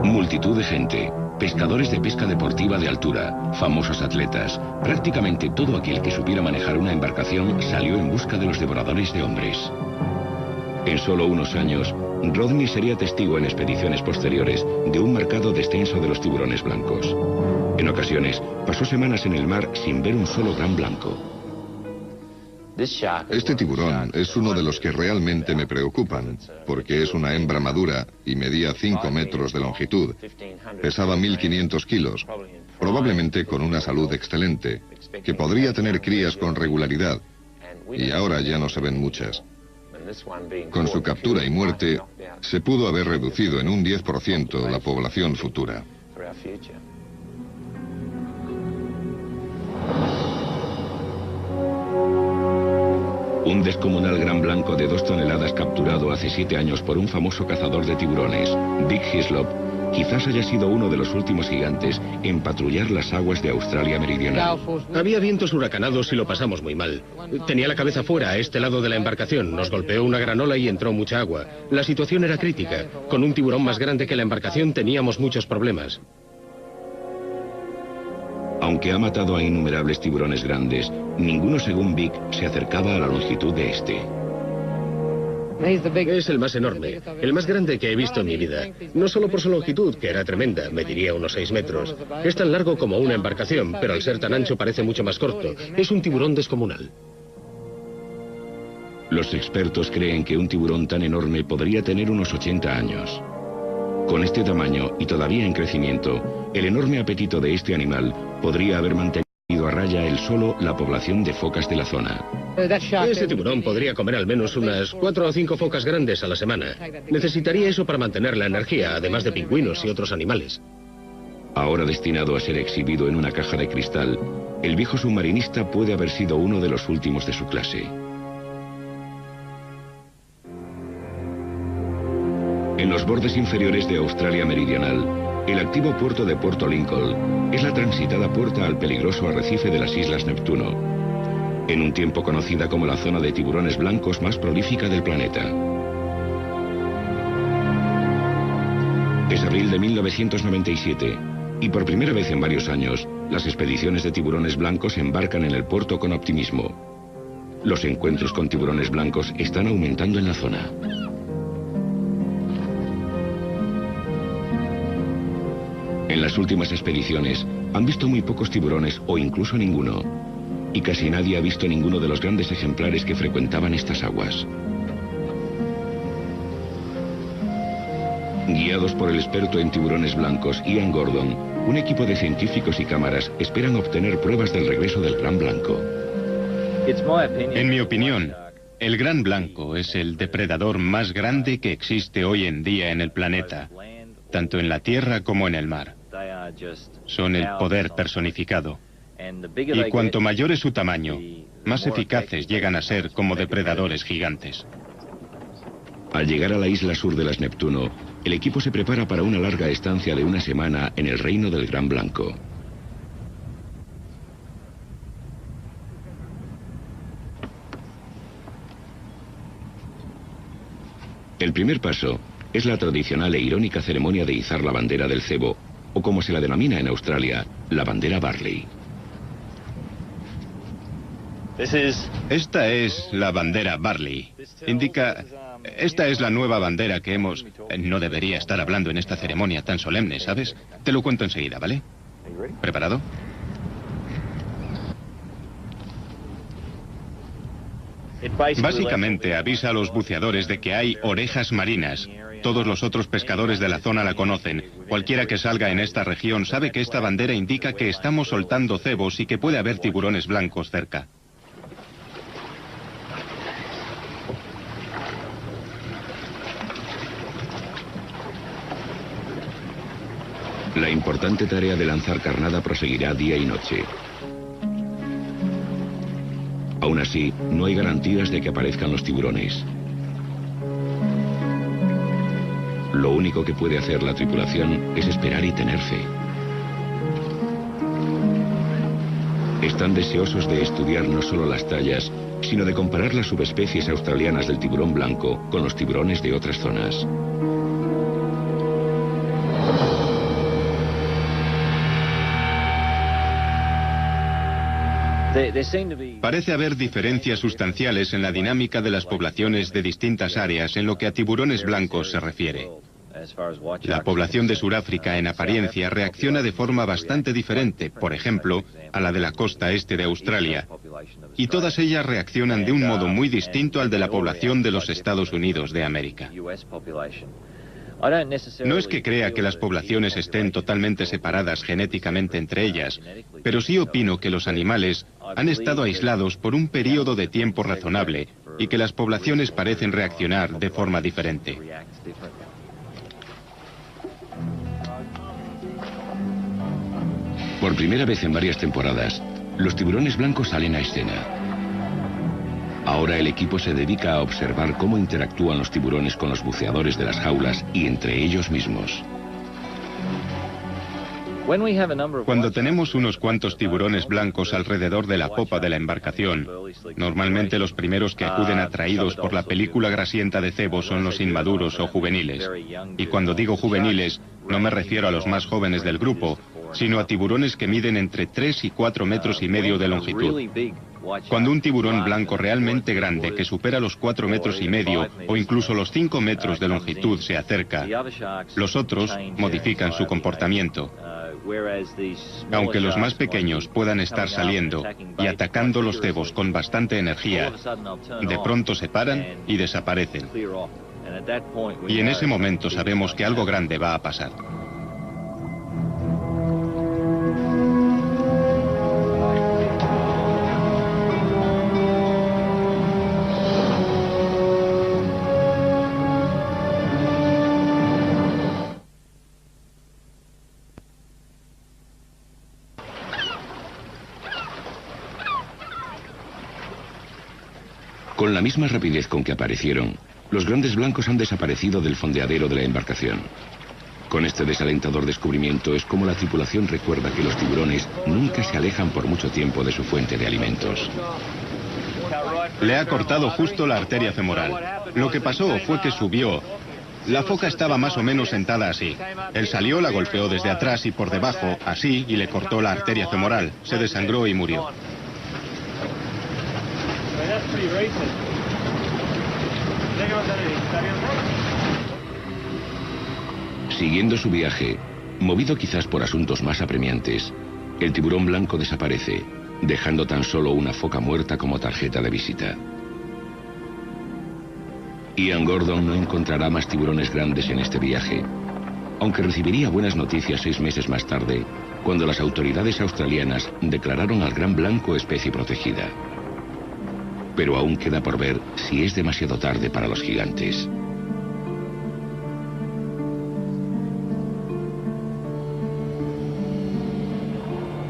Multitud de gente, pescadores de pesca deportiva de altura, famosos atletas, prácticamente todo aquel que supiera manejar una embarcación salió en busca de los devoradores de hombres. En solo unos años, Rodney sería testigo en expediciones posteriores de un marcado descenso de los tiburones blancos. En ocasiones, pasó semanas en el mar sin ver un solo gran blanco. Este tiburón es uno de los que realmente me preocupan, porque es una hembra madura y medía 5 metros de longitud. Pesaba 1.500 kilos, probablemente con una salud excelente, que podría tener crías con regularidad, y ahora ya no se ven muchas. Con su captura y muerte, se pudo haber reducido en un 10% la población futura. Un descomunal gran blanco de 2 toneladas capturado hace 7 años por un famoso cazador de tiburones, Dick Hislop, quizás haya sido uno de los últimos gigantes en patrullar las aguas de Australia Meridional. Había vientos huracanados y lo pasamos muy mal. Tenía la cabeza fuera, a este lado de la embarcación. Nos golpeó una gran ola y entró mucha agua. La situación era crítica. Con un tiburón más grande que la embarcación teníamos muchos problemas. Aunque ha matado a innumerables tiburones grandes, ninguno, según Vic, se acercaba a la longitud de este. Es el más enorme, el más grande que he visto en mi vida. No solo por su longitud, que era tremenda, mediría unos 6 metros. Es tan largo como una embarcación, pero al ser tan ancho parece mucho más corto. Es un tiburón descomunal. Los expertos creen que un tiburón tan enorme podría tener unos 80 años. Con este tamaño y todavía en crecimiento, el enorme apetito de este animal podría haber mantenido a raya él solo la población de focas de la zona. Ese tiburón podría comer al menos unas 4 o 5 focas grandes a la semana. Necesitaría eso para mantener la energía, además de pingüinos y otros animales. Ahora destinado a ser exhibido en una caja de cristal, el viejo submarinista puede haber sido uno de los últimos de su clase. En los bordes inferiores de Australia Meridional, el activo puerto de Puerto Lincoln es la transitada puerta al peligroso arrecife de las Islas Neptuno, en un tiempo conocida como la zona de tiburones blancos más prolífica del planeta. Es abril de 1997 y por primera vez en varios años, Las expediciones de tiburones blancos embarcan en el puerto con optimismo. Los encuentros con tiburones blancos están aumentando en la zona. En las últimas expediciones han visto muy pocos tiburones o incluso ninguno, y casi nadie ha visto ninguno de los grandes ejemplares que frecuentaban estas aguas. Guiados por el experto en tiburones blancos, Ian Gordon, un equipo de científicos y cámaras esperan obtener pruebas del regreso del gran blanco. En mi opinión, el gran blanco es el depredador más grande que existe hoy en día en el planeta, tanto en la tierra como en el mar. Son el poder personificado. Y cuanto mayor es su tamaño, más eficaces llegan a ser como depredadores gigantes. Al llegar a la isla sur de las Neptuno, el equipo se prepara para una larga estancia de una semana en el reino del gran blanco. El primer paso es la tradicional e irónica ceremonia de izar la bandera del cebo, o como se la denomina en Australia, la bandera Barley. Esta es la bandera Barley. Indica... Esta es la nueva bandera que hemos... No debería estar hablando en esta ceremonia tan solemne, ¿sabes? Te lo cuento enseguida, ¿vale? ¿Preparado? Básicamente avisa a los buceadores de que hay orejas marinas. Todos los otros pescadores de la zona la conocen. Cualquiera que salga en esta región sabe que esta bandera indica que estamos soltando cebos y que puede haber tiburones blancos cerca. La importante tarea de lanzar carnada proseguirá día y noche. Aún así, no hay garantías de que aparezcan los tiburones. Lo único que puede hacer la tripulación es esperar y tener fe. Están deseosos de estudiar no solo las tallas, sino de comparar las subespecies australianas del tiburón blanco con los tiburones de otras zonas. Parece haber diferencias sustanciales en la dinámica de las poblaciones de distintas áreas en lo que a tiburones blancos se refiere. La población de Sudáfrica, en apariencia, reacciona de forma bastante diferente, por ejemplo, a la de la costa este de Australia. Y todas ellas reaccionan de un modo muy distinto al de la población de los Estados Unidos de América. No es que crea que las poblaciones estén totalmente separadas genéticamente entre ellas, pero sí opino que los animales han estado aislados por un periodo de tiempo razonable y que las poblaciones parecen reaccionar de forma diferente. Por primera vez en varias temporadas, los tiburones blancos salen a escena. Ahora el equipo se dedica a observar cómo interactúan los tiburones con los buceadores de las jaulas y entre ellos mismos. Cuando tenemos unos cuantos tiburones blancos alrededor de la popa de la embarcación, normalmente los primeros que acuden atraídos por la película grasienta de cebo son los inmaduros o juveniles. Y cuando digo juveniles, no me refiero a los más jóvenes del grupo, sino a tiburones que miden entre 3 y 4 metros y medio de longitud. Cuando un tiburón blanco realmente grande que supera los 4 metros y medio o incluso los 5 metros de longitud se acerca, los otros modifican su comportamiento. Aunque los más pequeños puedan estar saliendo y atacando los cebos con bastante energía, de pronto se paran y desaparecen. Y en ese momento sabemos que algo grande va a pasar. Con la misma rapidez con que aparecieron, los grandes blancos han desaparecido del fondeadero de la embarcación. Con este desalentador descubrimiento es como la tripulación recuerda que los tiburones nunca se alejan por mucho tiempo de su fuente de alimentos. Le ha cortado justo la arteria femoral. Lo que pasó fue que subió La foca estaba más o menos sentada así. Él salió, la golpeó desde atrás y por debajo, así, y le cortó la arteria femoral. Se desangró y murió. Siguiendo su viaje, movido quizás por asuntos más apremiantes, el tiburón blanco desaparece, dejando tan solo una foca muerta como tarjeta de visita. Ian Gordon no encontrará más tiburones grandes en este viaje, aunque recibiría buenas noticias 6 meses más tarde, cuando las autoridades australianas declararon al gran blanco especie protegida. Pero aún queda por ver si es demasiado tarde para los gigantes.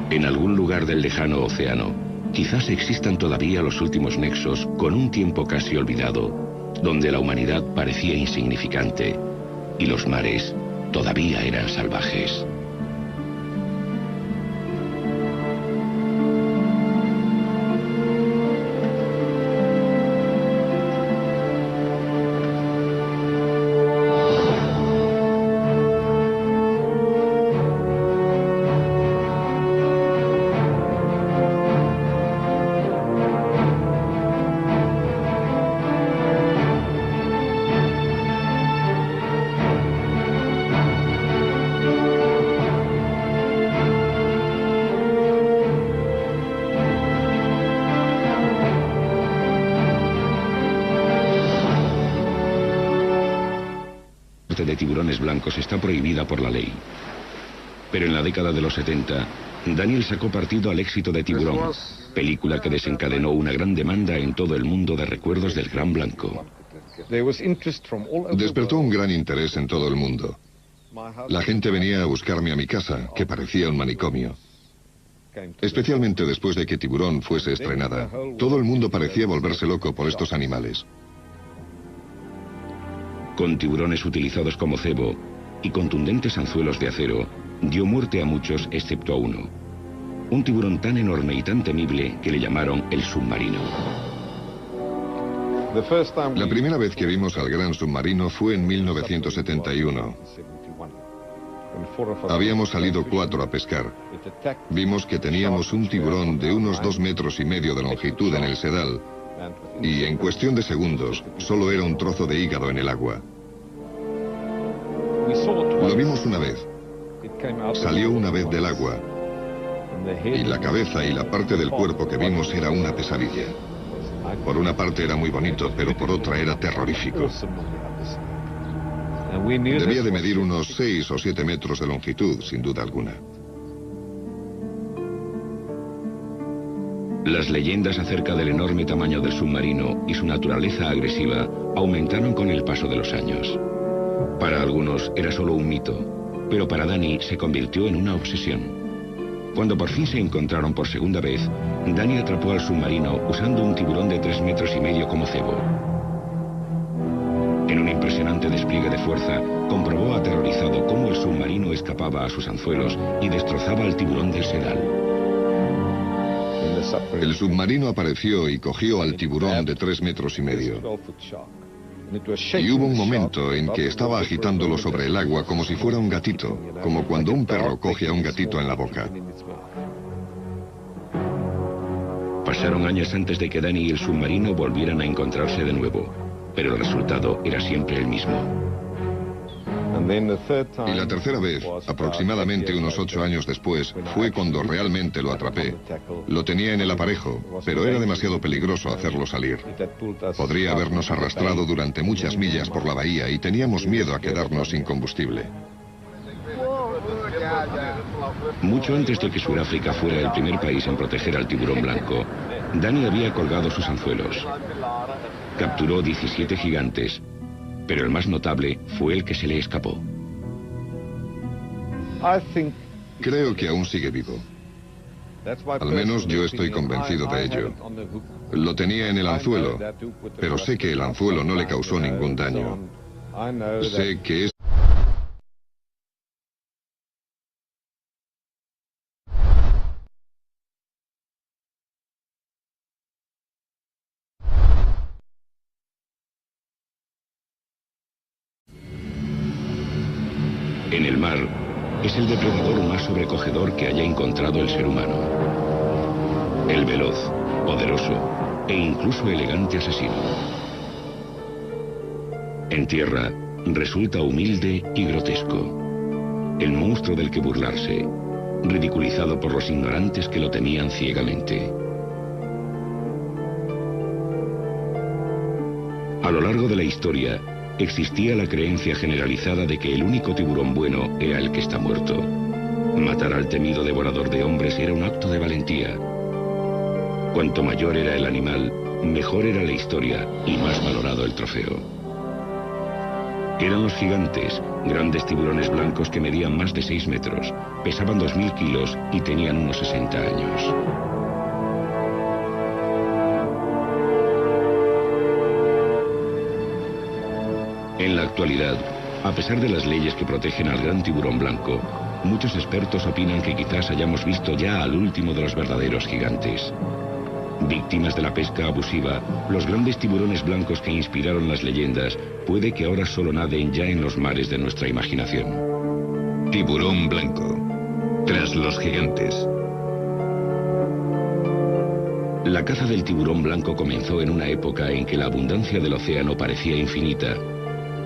En algún lugar del lejano océano, quizás existan todavía los últimos nexos con un tiempo casi olvidado, donde la humanidad parecía insignificante y los mares todavía eran salvajes. De tiburones blancos está prohibida por la ley. Pero en la década de los 70, Daniel sacó partido al éxito de Tiburón, película que desencadenó una gran demanda en todo el mundo de recuerdos del gran blanco. Despertó un gran interés en todo el mundo. La gente venía a buscarme a mi casa, que parecía un manicomio. Especialmente después de que Tiburón fuese estrenada, todo el mundo parecía volverse loco por estos animales. Con tiburones utilizados como cebo y contundentes anzuelos de acero, dio muerte a muchos excepto a uno. Un tiburón tan enorme y tan temible que le llamaron el submarino. La primera vez que vimos al gran submarino fue en 1971. Habíamos salido 4 a pescar. Vimos que teníamos un tiburón de unos 2,5 metros de longitud en el sedal, y en cuestión de segundos solo era un trozo de hígado en el agua. Lo vimos una vez. Salió una vez del agua, y la cabeza y la parte del cuerpo que vimos era una pesadilla. Por una parte era muy bonito, pero por otra era terrorífico. Debía de medir unos 6 o 7 metros de longitud, sin duda alguna. Las leyendas acerca del enorme tamaño del submarino y su naturaleza agresiva aumentaron con el paso de los años. Para algunos era solo un mito, pero para Danny se convirtió en una obsesión. Cuando por fin se encontraron por segunda vez, Danny atrapó al submarino usando un tiburón de 3,5 metros como cebo. En un impresionante despliegue de fuerza, comprobó aterrorizado cómo el submarino escapaba a sus anzuelos y destrozaba al tiburón del sedal. El submarino apareció y cogió al tiburón de 3,5 metros. Y hubo un momento en que estaba agitándolo sobre el agua como si fuera un gatito, como cuando un perro coge a un gatito en la boca. Pasaron años antes de que Danny y el submarino volvieran a encontrarse de nuevo, pero el resultado era siempre el mismo. Y la tercera vez, aproximadamente unos 8 años después, fue cuando realmente lo atrapé. Lo tenía en el aparejo, pero era demasiado peligroso hacerlo salir. Podría habernos arrastrado durante muchas millas por la bahía y teníamos miedo a quedarnos sin combustible. Mucho antes de que Sudáfrica fuera el primer país en proteger al tiburón blanco, Danny había colgado sus anzuelos. Capturó 17 gigantes, pero el más notable fue el que se le escapó. Creo que aún sigue vivo. Al menos yo estoy convencido de ello. Lo tenía en el anzuelo, pero sé que el anzuelo no le causó ningún daño. Sé que es... mar es el depredador más sobrecogedor que haya encontrado el ser humano. El veloz, poderoso e incluso elegante asesino. En tierra resulta humilde y grotesco. El monstruo del que burlarse, ridiculizado por los ignorantes que lo temían ciegamente. A lo largo de la historia, existía la creencia generalizada de que el único tiburón bueno era el que está muerto. Matar al temido devorador de hombres era un acto de valentía. Cuanto mayor era el animal, mejor era la historia y más valorado el trofeo. Eran los gigantes, grandes tiburones blancos que medían más de 6 metros, pesaban 2000 kilos y tenían unos 60 años. En la actualidad, a pesar de las leyes que protegen al gran tiburón blanco, muchos expertos opinan que quizás hayamos visto ya al último de los verdaderos gigantes. Víctimas de la pesca abusiva, los grandes tiburones blancos que inspiraron las leyendas puede que ahora solo naden ya en los mares de nuestra imaginación. Tiburón blanco. Tras los gigantes. La caza del tiburón blanco comenzó en una época en que la abundancia del océano parecía infinita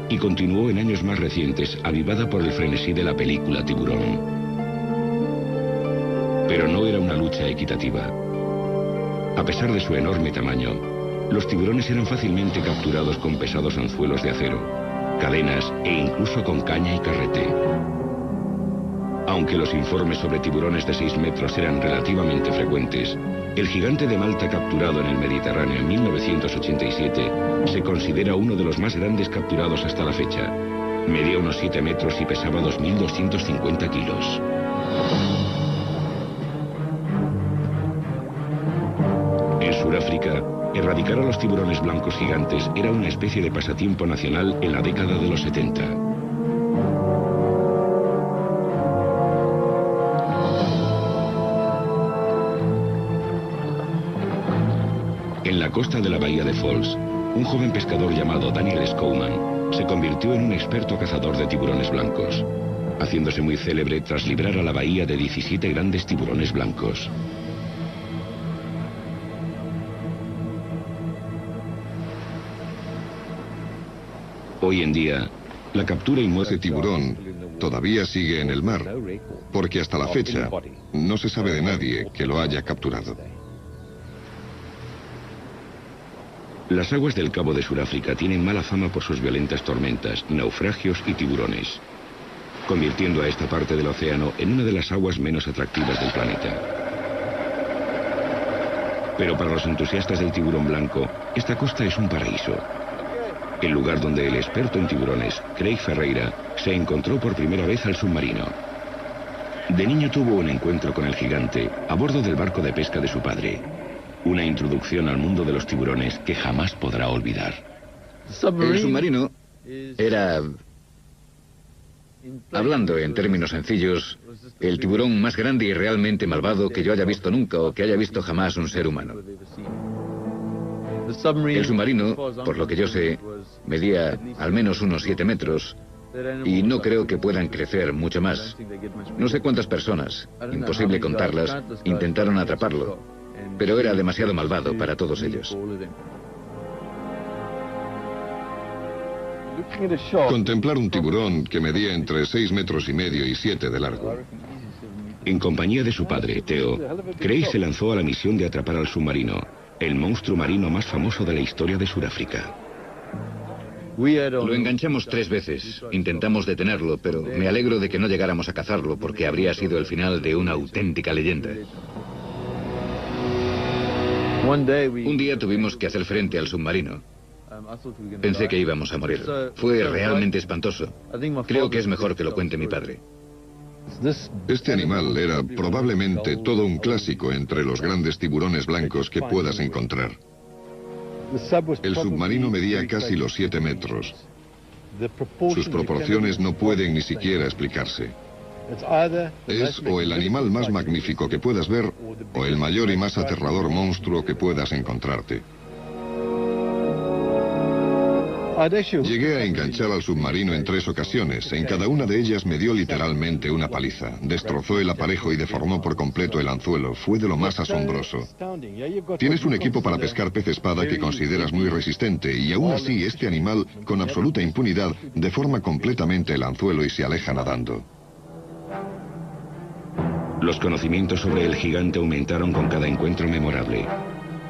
y continuó en años más recientes, avivada por el frenesí de la película Tiburón. Pero no era una lucha equitativa. A pesar de su enorme tamaño, los tiburones eran fácilmente capturados con pesados anzuelos de acero, cadenas e incluso con caña y carrete. Aunque los informes sobre tiburones de 6 metros eran relativamente frecuentes, el gigante de Malta capturado en el Mediterráneo en 1987 se considera uno de los más grandes capturados hasta la fecha. Medía unos 7 metros y pesaba 2.250 kilos. En Sudáfrica, erradicar a los tiburones blancos gigantes era una especie de pasatiempo nacional en la década de los 70. En la costa de la bahía de Falls, un joven pescador llamado Daniel Scowman se convirtió en un experto cazador de tiburones blancos, haciéndose muy célebre tras librar a la bahía de 17 grandes tiburones blancos. Hoy en día, la captura y muerte Ese tiburón todavía sigue en el mar, porque hasta la fecha no se sabe de nadie que lo haya capturado. Las aguas del Cabo de Sudáfrica tienen mala fama por sus violentas tormentas, naufragios y tiburones, convirtiendo a esta parte del océano en una de las aguas menos atractivas del planeta. Pero para los entusiastas del tiburón blanco, esta costa es un paraíso. El lugar donde el experto en tiburones, Craig Ferreira, se encontró por primera vez al submarino. De niño tuvo un encuentro con el gigante a bordo del barco de pesca de su padre. Una introducción al mundo de los tiburones que jamás podrá olvidar. El submarino era, hablando en términos sencillos, el tiburón más grande y realmente malvado que yo haya visto nunca o que haya visto jamás un ser humano. El submarino, por lo que yo sé, medía al menos unos 7 metros y no creo que puedan crecer mucho más. No sé cuántas personas, imposible contarlas, intentaron atraparlo, pero era demasiado malvado para todos ellos. Contemplar un tiburón que medía entre 6 metros y medio y 7 de largo. En compañía de su padre, Theo, Craig se lanzó a la misión de atrapar al submarino, el monstruo marino más famoso de la historia de Sudáfrica. Lo enganchamos 3 veces. Intentamos detenerlo, pero me alegro de que no llegáramos a cazarlo porque habría sido el final de una auténtica leyenda. Un día tuvimos que hacer frente al submarino. Pensé que íbamos a morir. Fue realmente espantoso. Creo que es mejor que lo cuente mi padre. Este animal era probablemente todo un clásico entre los grandes tiburones blancos que puedas encontrar. El submarino medía casi los 7 metros. Sus proporciones no pueden ni siquiera explicarse. Es o el animal más magnífico que puedas ver, o el mayor y más aterrador monstruo que puedas encontrarte. Llegué a enganchar al submarino en 3 ocasiones. En cada una de ellas me dio literalmente una paliza. Destrozó el aparejo y deformó por completo el anzuelo. Fue de lo más asombroso. Tienes un equipo para pescar pez espada que consideras muy resistente y aún así este animal, con absoluta impunidad, deforma completamente el anzuelo y se aleja nadando. Los conocimientos sobre el gigante aumentaron con cada encuentro memorable.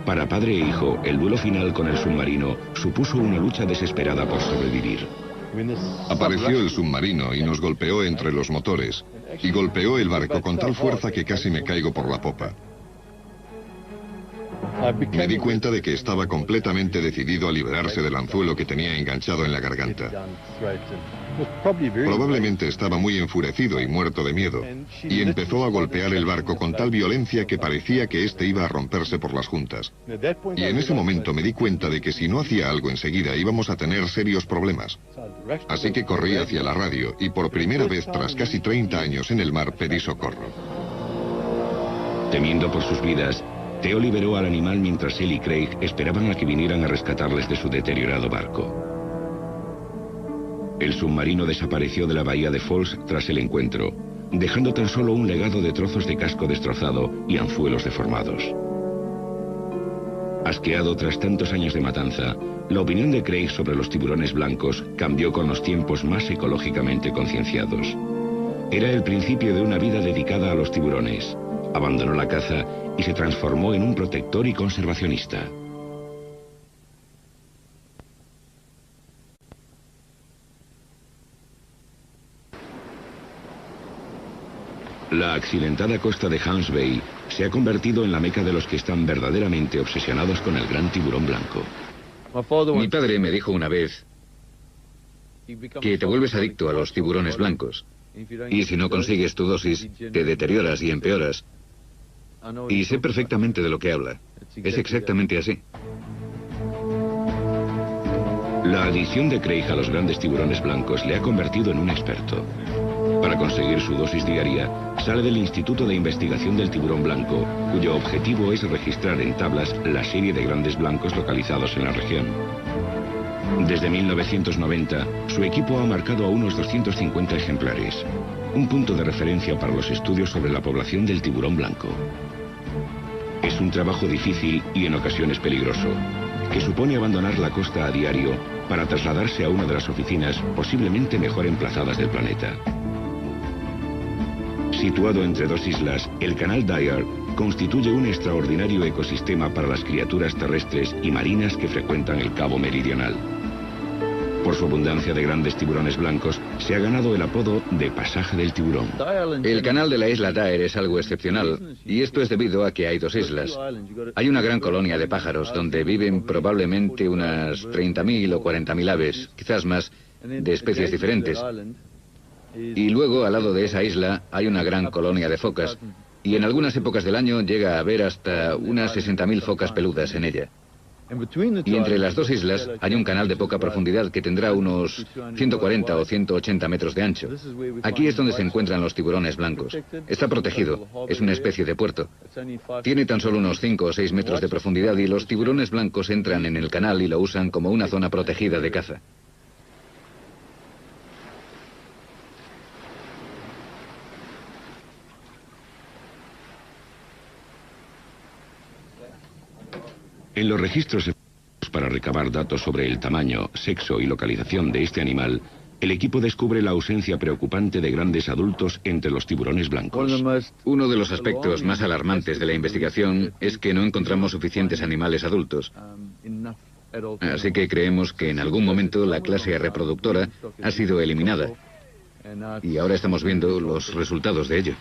Para padre e hijo, el duelo final con el submarino supuso una lucha desesperada por sobrevivir. Apareció el submarino y nos golpeó entre los motores, y golpeó el barco con tal fuerza que casi me caigo por la popa. Me di cuenta de que estaba completamente decidido a liberarse del anzuelo que tenía enganchado en la garganta. Probablemente estaba muy enfurecido y muerto de miedo, y empezó a golpear el barco con tal violencia que parecía que éste iba a romperse por las juntas. Y en ese momento me di cuenta de que si no hacía algo enseguida íbamos a tener serios problemas. Así que corrí hacia la radio y por primera vez tras casi 30 años en el mar pedí socorro. Temiendo por sus vidas, Theo liberó al animal mientras él y Craig esperaban a que vinieran a rescatarles de su deteriorado barco. El submarino desapareció de la bahía de Falls tras el encuentro, dejando tan solo un legado de trozos de casco destrozado y anzuelos deformados. Asqueado tras tantos años de matanza, la opinión de Craig sobre los tiburones blancos cambió con los tiempos más ecológicamente concienciados. Era el principio de una vida dedicada a los tiburones. Abandonó la caza y se transformó en un protector y conservacionista. La accidentada costa de Hams Bay se ha convertido en la meca de los que están verdaderamente obsesionados con el gran tiburón blanco. Mi padre me dijo una vez que te vuelves adicto a los tiburones blancos. Y si no consigues tu dosis, te deterioras y empeoras. Y sé perfectamente de lo que habla. Es exactamente así. La adicción de Craig a los grandes tiburones blancos le ha convertido en un experto. Para conseguir su dosis diaria, sale del Instituto de Investigación del Tiburón Blanco, cuyo objetivo es registrar en tablas la serie de grandes blancos localizados en la región. Desde 1990, su equipo ha marcado a unos 250 ejemplares, un punto de referencia para los estudios sobre la población del tiburón blanco. Es un trabajo difícil y en ocasiones peligroso, que supone abandonar la costa a diario para trasladarse a una de las oficinas posiblemente mejor emplazadas del planeta. Situado entre 2 islas, el canal Dyer constituye un extraordinario ecosistema para las criaturas terrestres y marinas que frecuentan el Cabo Meridional. Por su abundancia de grandes tiburones blancos, se ha ganado el apodo de Pasaje del Tiburón. El canal de la isla Dyer es algo excepcional, y esto es debido a que hay 2 islas. Hay una gran colonia de pájaros donde viven probablemente unas 30.000 o 40.000 aves, quizás más, de especies diferentes. Y luego, al lado de esa isla, hay una gran colonia de focas, y en algunas épocas del año llega a haber hasta unas 60.000 focas peludas en ella. Y entre las 2 islas hay un canal de poca profundidad que tendrá unos 140 o 180 metros de ancho. Aquí es donde se encuentran los tiburones blancos. Está protegido, es una especie de puerto. Tiene tan solo unos 5 o 6 metros de profundidad y los tiburones blancos entran en el canal y lo usan como una zona protegida de caza. En los registros para recabar datos sobre el tamaño, sexo y localización de este animal, el equipo descubre la ausencia preocupante de grandes adultos entre los tiburones blancos. Uno de los aspectos más alarmantes de la investigación es que no encontramos suficientes animales adultos. Así que creemos que en algún momento la clase reproductora ha sido eliminada. Y ahora estamos viendo los resultados de ello.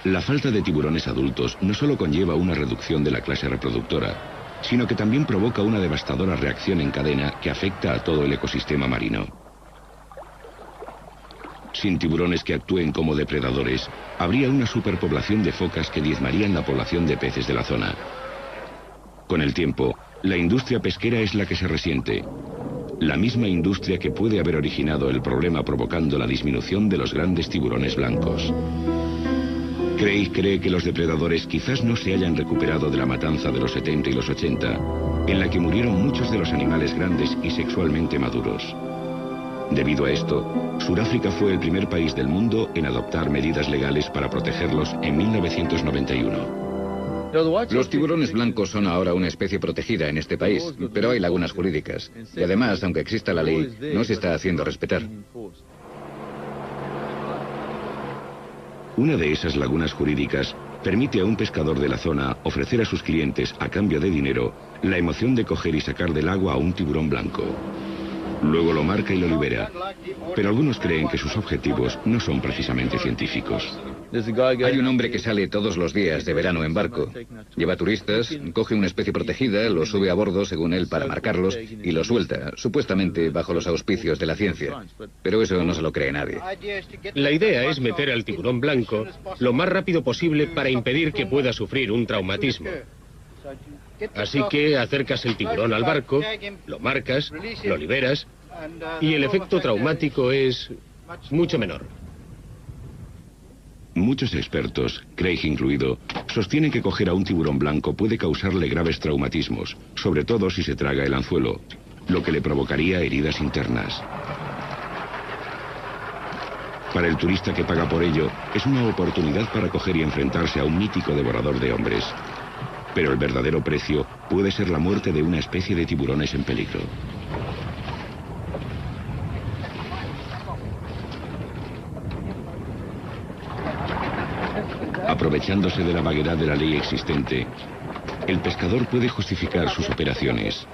La falta de tiburones adultos no solo conlleva una reducción de la clase reproductora, sino que también provoca una devastadora reacción en cadena que afecta a todo el ecosistema marino. Sin tiburones que actúen como depredadores, habría una superpoblación de focas que diezmarían la población de peces de la zona. Con el tiempo, la industria pesquera es la que se resiente. La misma industria que puede haber originado el problema provocando la disminución de los grandes tiburones blancos. Craig cree que los depredadores quizás no se hayan recuperado de la matanza de los 70 y los 80, en la que murieron muchos de los animales grandes y sexualmente maduros. Debido a esto, Sudáfrica fue el primer país del mundo en adoptar medidas legales para protegerlos en 1991. Los tiburones blancos son ahora una especie protegida en este país, pero hay lagunas jurídicas. Y además, aunque exista la ley, no se está haciendo respetar. Una de esas lagunas jurídicas permite a un pescador de la zona ofrecer a sus clientes, a cambio de dinero, la emoción de coger y sacar del agua a un tiburón blanco. Luego lo marca y lo libera. Pero algunos creen que sus objetivos no son precisamente científicos. Hay un hombre que sale todos los días de verano en barco. Lleva turistas, coge una especie protegida, los sube a bordo según él para marcarlos y los suelta, supuestamente bajo los auspicios de la ciencia. Pero eso no se lo cree nadie. La idea es meter al tiburón blanco lo más rápido posible para impedir que pueda sufrir un traumatismo. Así que acercas el tiburón al barco, lo marcas, lo liberas y el efecto traumático es mucho menor. Muchos expertos, Craig incluido, sostienen que coger a un tiburón blanco puede causarle graves traumatismos, sobre todo si se traga el anzuelo, lo que le provocaría heridas internas. Para el turista que paga por ello, es una oportunidad para coger y enfrentarse a un mítico devorador de hombres. Pero el verdadero precio puede ser la muerte de una especie de tiburones en peligro. Aprovechándose de la vaguedad de la ley existente, el pescador puede justificar sus operaciones.